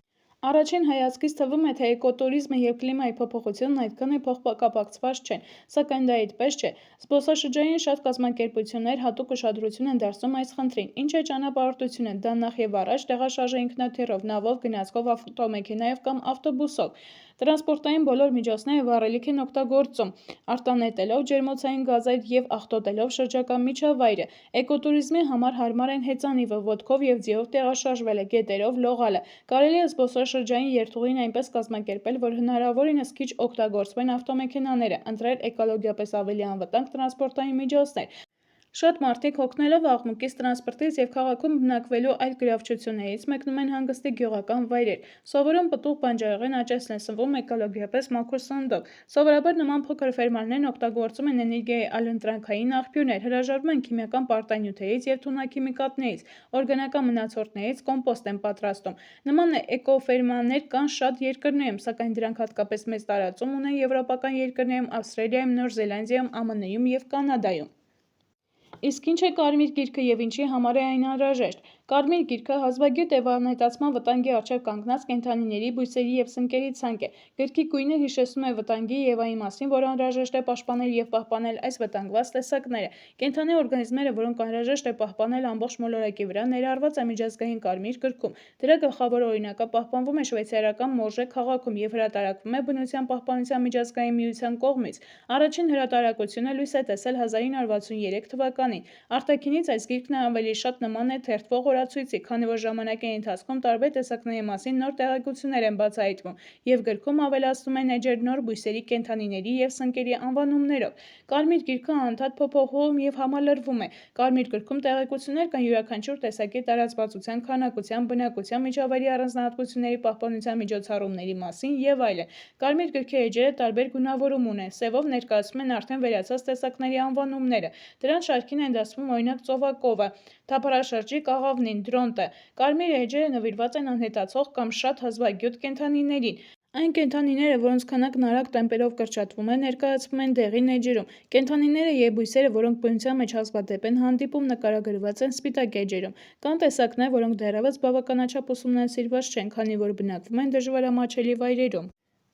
[SPEAKER 1] Առաջին հայացքից թվում է, թե էկոտուրիզմը և կլիմայի փոփոխությունն այդքան էլ փոխկապակցված չեն, սակայն դա այդպես չէ։ Զբոսաշրջային շատ կազմակերպություններ հատուկ ուշադրություն են դարձնում այս խնդրին։ Ինչ է ճանապարհորդությունը, դա նախևառաջ տեղաշարժ է ինքնաթիռով, նավով, գնացքով, ավտոմեքենայով կամ ավտոբուսով։ Տրանսպորտային բոլոր միջոցները վառելիք են օգտագործում՝ արտանետելով ջերմոցային գազեր և աղտոտելով շրջակա միջավայրը։ Էկոտուրիզմի համար հարմար են հեծանիվը, ոտքով և ձիով տեղաշարժվելը, գետերով լողալը։ Կարելի է զբոսաշրջային երթուղին այնպես կազմակերպել, որ հնարավորինս քիչ օգտագործվեն ավտոմեքենաները, ընտրել էկոլոգիապես ավելի անվտանգ տրանսպորտային միջոցներ։ Շատ մարդիկ, հոգնելով աղմուկից, տրանսպորտից և քաղաքում բնակվելու այլ գրավչություններից, մեկնում են հանգստի գյուղական վայրեր։ Սովորում պտուղ բանջարեղեն աճեցնել, սնվում էկոլոգիապես մաքուր սննդով։ Սովորաբար նման փոքր ֆերմերներն օգտագործում են էներգիայի այլընտրանքային աղբյուրներ, հրաժարվում են քիմիական պարտանյութերից և թունաքիմիկատներից, օրգանական մնացորդներից կոմպոստ են պատրաստում։ Նման էկոֆերմաներ կան շատ երկրներում, սակայն դրանք հատկապես մեծ տարածում ունեն եվրոպական երկրներում, Ավստրալիայում, Նոր Զելանդիայում, ԱՄՆ-ում և Կանադայում։ Իսկ ինչ է կարմիր գիրքը և ինչի համար է այն անհրաժեշտ։ Կարմիր գիրքը հազվագյուտ և անհետացման վտանգի առջև կանգնած կենդանիների, բույսերի և սնկերի ցանկ է։ Գրքի գույնը հիշեցնում է վտանգի և այն մասին, որ անհրաժեշտ է պաշտպանել և պահպանել այս վտանգված տեսակները։ Կենդանի օրգանիզմները, որոնք անհրաժեշտ է պահպանել ամբողջ մոլորակի վրա, ներառված է միջազգային կարմիր գրքում։ Դրա գլխավոր օրինակը պահպանվում է շվեյցարիական Մորժե քաղաքում և հրատարակվում է Բնության պահպանության միջազգային միության կողմից։ Առաջին հրատարակությունը լույս է տեսել 1963 թվականին։ Արտաքինից այս գիրքն ավելի շատ նման է թերթվող օրացույցի, քանի որ ժամանակի ընթացքում տարբեր տեսակների մասին նոր տեղեկություններ են բացահայտվում, և գրքում ավելացնում են էջեր նոր բույսերի, կենդանիների և սնկերի անվանումներով։ Կարմիր գիրքը անընդհատ փոփոխվում և համալրվում է։ Կարմիր գրքում տեղեկություններ կան յուրաքանչյուր տեսակի տարածվածության, քանակության, բնակության, միջավայրի առանձնահատկությունների պահպանության միջոցառումների մասին և այլն։ Կարմիր գրքի էջերը տարբեր գունավորում ունեն։ Սևով ներկայացվում են արդեն վերացած տեսակների անվանումները։ Դրանց շարքին են դասվում օրինակ ծովակովը, թափառաշրջիկ աղավնին, դրոնտը։ Կարմիր էջերը նվիրված են անհետացող կամ շատ հազվագյուտ կենդանիներին։ Այն կենդանիները, որոնց քանակն արագ տեմպերով կրճատվում է, ներկայացվում են դեղին էջերում։ Կենդանիները և բույսերը, որոնք բնության մեջ հազվադեպ են հանդիպում, նկարագրված են սպիտակ էջերում։ Կան տեսակներ, որոնք դեռևս բավականաչափ ուսումնասիրված չեն, քանի որ բնակվում են դժվարամատչելի վայրերում։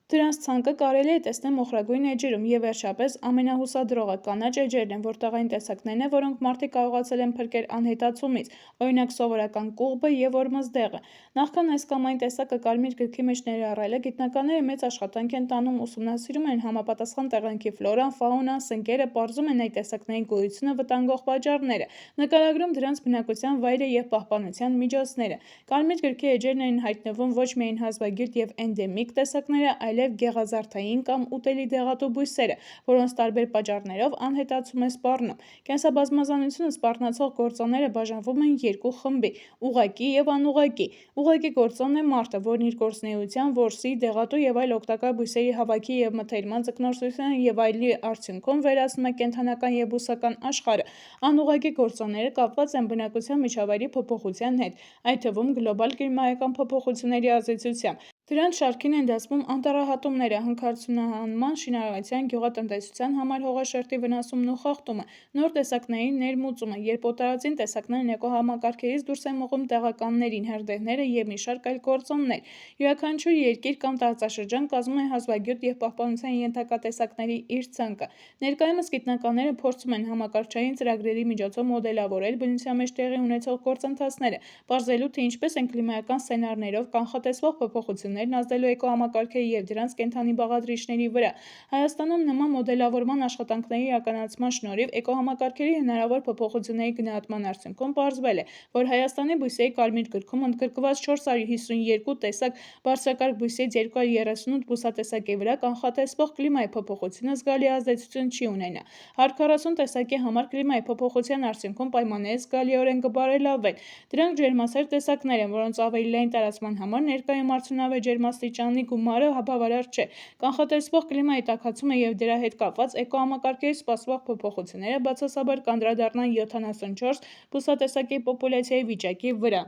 [SPEAKER 1] Դրանց ցանկը կարելի է տեսնել մոխրագույն էջերում։ Եվ վերջապես, ամենահուսադրողը կանաչ էջերն են, որտեղ այն տեսակներն են, որոնք մարդիկ կարողացել են փրկել անհետացումից, օրինակ սովորական կուղբը և որմզդեղը։ Նախքան այս կամ այն տեսակը կարմիր գրքի մեջ ներառելը, գիտնականները մեծ աշխատանք են տանում, ուսումնասիրում են համապատասխան տեղանքի ֆլորան, ֆաունան, սնկերը, պարզում են այդ տեսակների գոյությունը վտանգող պատճառները, նկարագրում դրանց բնակության վայրը և պահպանության միջոցները։ Կարմիր գրքի էջերն են հայտնվում ոչ միայն հազվագյուտ և էնդեմիկ տեսակները, այլև այլև գեղազարդային կամ ուտելի դեղատու բույսերը, որոնց տարբեր պատճառներով անհետացում է սպառնում։ Կենսաբազմազանությունը սպառնացող գործոնները բաժանվում են երկու խմբի՝ ուղղակի և անուղղակի։ Ուղղակի գործոնն է մարդը, որն իր գործունեության, որսի, դեղատու և այլ օգտակար բույսերի հավաքի և մթերման, ձկնորսության և այլի արդյունքում վերացնում է կենդանական և բուսական աշխարհը։ Անուղղակի գործոնները կապված են բնակության միջավայրի փոփոխության հետ, այդ թվում գլոբալ կլիմայական փոփոխությունների ազդեցությամբ։ Դրանց շարքին են դասվում անտառահատումները, հանքարդյունահանման, շինարարության, գյուղատնտեսության համար հողաշերտի վնասումն ու խախտումը, նոր տեսակների ներմուծումը, երբ օտարածին տեսակներն էկոհամակարգերից դուրս են մղում տեղականներին, հրդեհները և մի շարք այլ գործոններ։ Յուրաքանչյուր երկիր կամ տարածաշրջան կազմում է հազվագյուտ և պահպանության ենթակա տեսակների իր ցանկը։ Ներկայումս գիտնականները փորձում են համակարգչային ծրագրերի միջոցով մոդելավորել բնության մեջ տեղի ունեցող գործընթացները, պարզելու թե ինչպես են կլիմայական սցենարներով կանխատեսվող փոփոխություններն ազդելու էկոհամակարգերի և դրանց կենդանի բաղադրիչների վրա։ Հայաստանում նման մոդելավորման աշխատանքների իրականացման շնորհիվ էկոհամակարգերի հնարավոր փոփոխությունների գնահատման արդյունքում պարզվել է, որ Հայաստանի բույսերի կարմիր գրքում ընդգրկված 452 տեսակ բարձրակարգ բույսերից 238 բուսատեսակի վրա կանխատեսվող կլիմայի փոփոխությունը զգալի ազդեցություն չի ունենա։ 140 տեսակի համար կլիմայի փոփոխության արդյունքում պայմանները զգալիորեն կբարելավվեն։ Դրանք ջերմասեր տեսակներ են, որոնց ավելի լայն տարածման համար ներկայում արդյունավետ ջերմաստիճանի գումարը բավարար չէ։ Կանխատեսվող կլիմայի տաքացումը և դրա հետ կապված էկոհամակարգերի սպասվող փոփոխությունները բացասաբար կանդրադառնան 74 բուսատեսակի պոպուլյացիայի վիճակի վրա։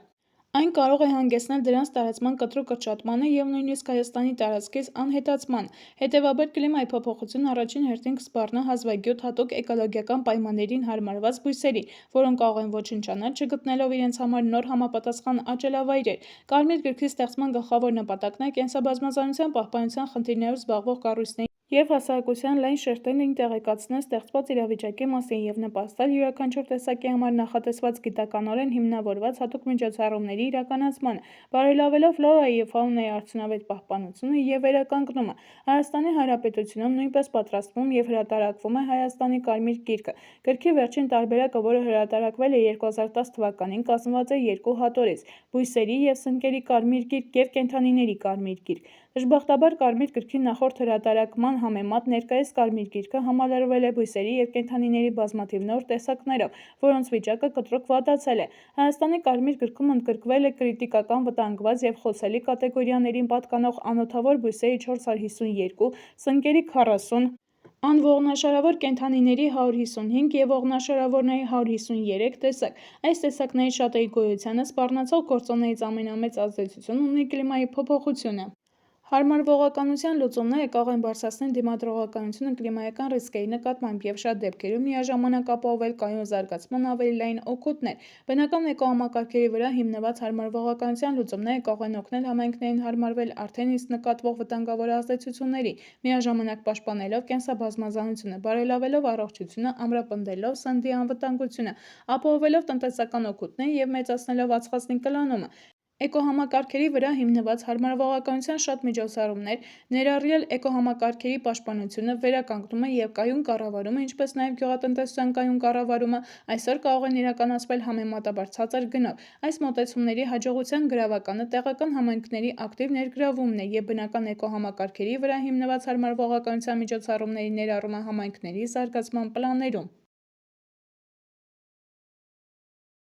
[SPEAKER 1] Այն կարող է հանգեցնել դրանց տարածման կտրուկ կրճատմանը և նույնիսկ Հայաստանի տարածքից անհետացմանը։ Հետևաբար կլիմայի փոփոխությունն առաջին հերթին կսպառնա հազվագյուտ, հատուկ էկոլոգիական պայմաններին հարմարված բույսերին, որոնք կարող են ոչնչանալ՝ չգտնելով իրենց համար նոր համապատասխան աճելավայրեր։ Կարմիր գրքի ստեղծման գլխավոր նպատակն է կենսաբազմազանության պահպանության խնդիրներով զբաղվող կառույցներին և հասարակության լայն շերտերին տեղեկացնել ստեղծված իրավիճակի մասին և նպաստել յուրաքանչյուր տեսակի համար նախատեսված գիտականորեն հիմնավորված հատուկ միջոցառումների իրականացմանը, բարելավելով ֆլորայի և ֆաունայի արդյունավետ պահպանությունը և վերականգնումը։ Հայաստանի Հանրապետությունում նույնպես պատրաստվում և հրատարակվում է Հայաստանի կարմիր գիրքը։ Գրքի վերջին տարբերակը, որը հրատարակվել է 2010 թվականին, կազմված է երկու հատորից՝ բույսերի և սնկերի կարմիր գիրք և կենդանիների կարմիր գիրք։ Դժբախտաբար կարմիր գրքի նախորդ հրատարակման համեմատ ներկայիս կարմիր գիրքը համալրվել է բույսերի և կենդանիների բազմաթիվ նոր տեսակներով, որոնց վիճակը կտրուկ վատացել է։ Հայաստանի կարմիր գրքում ընդգրկվել է կրիտիկական վտանգված և խոցելի կատեգորիաներին պատկանող անոթավոր բույսերի 452, սնկերի 40, անողնաշարավոր կենդանիների 155 և ողնաշարավորների 153 տեսակ։ Այս տեսակներից շատերի գոյությանը սպառնացող գործոններից ամենամեծ ազդեցություն ունի կլիմայի փոփոխությունը։ Հարմարվողականության լուծումները կարող են բարձրացնել դիմադրողականությունը կլիմայական ռիսկերի նկատմամբ և շատ դեպքերում միաժամանակ ապահովել կայուն զարգացման ավելի լայն օգուտներ։ Բնական էկոհամակարգերի վրա հիմնված հարմարվողականության լուծումները կարող են օգնել համայնքներին հարմարվել արդեն իսկ նկատվող վտանգավոր ազդեցություններին, միաժամանակ պաշտպանելով կենսաբազմազանությունը, բարելավելով առողջությունը, ամրապնդելով սննդի անվտանգությունը, ապահովելով տնտեսական օգուտներ և մեծացնելով ածխածնի կլանումը։ Էկոհամակարգերի վրա հիմնված հարմարվողականության շատ միջոցառումներ, ներառյալ էկոհամակարգերի պաշտպանությունը, վերականգնումը և կայուն կառավարումը, ինչպես նաև գյուղատնտեսության կայուն կառավարումը, այսօր կարող են իրականացվել համեմատաբար ցածր գնով։ Այս մոտեցումների հաջողության գրավականը տեղական համայնքների ակտիվ ներգրավումն է և բնական էկոհամակարգերի վրա հիմնված հարմարվողականության միջոցառումների ներառումը համայնքների զարգացման պլաններում։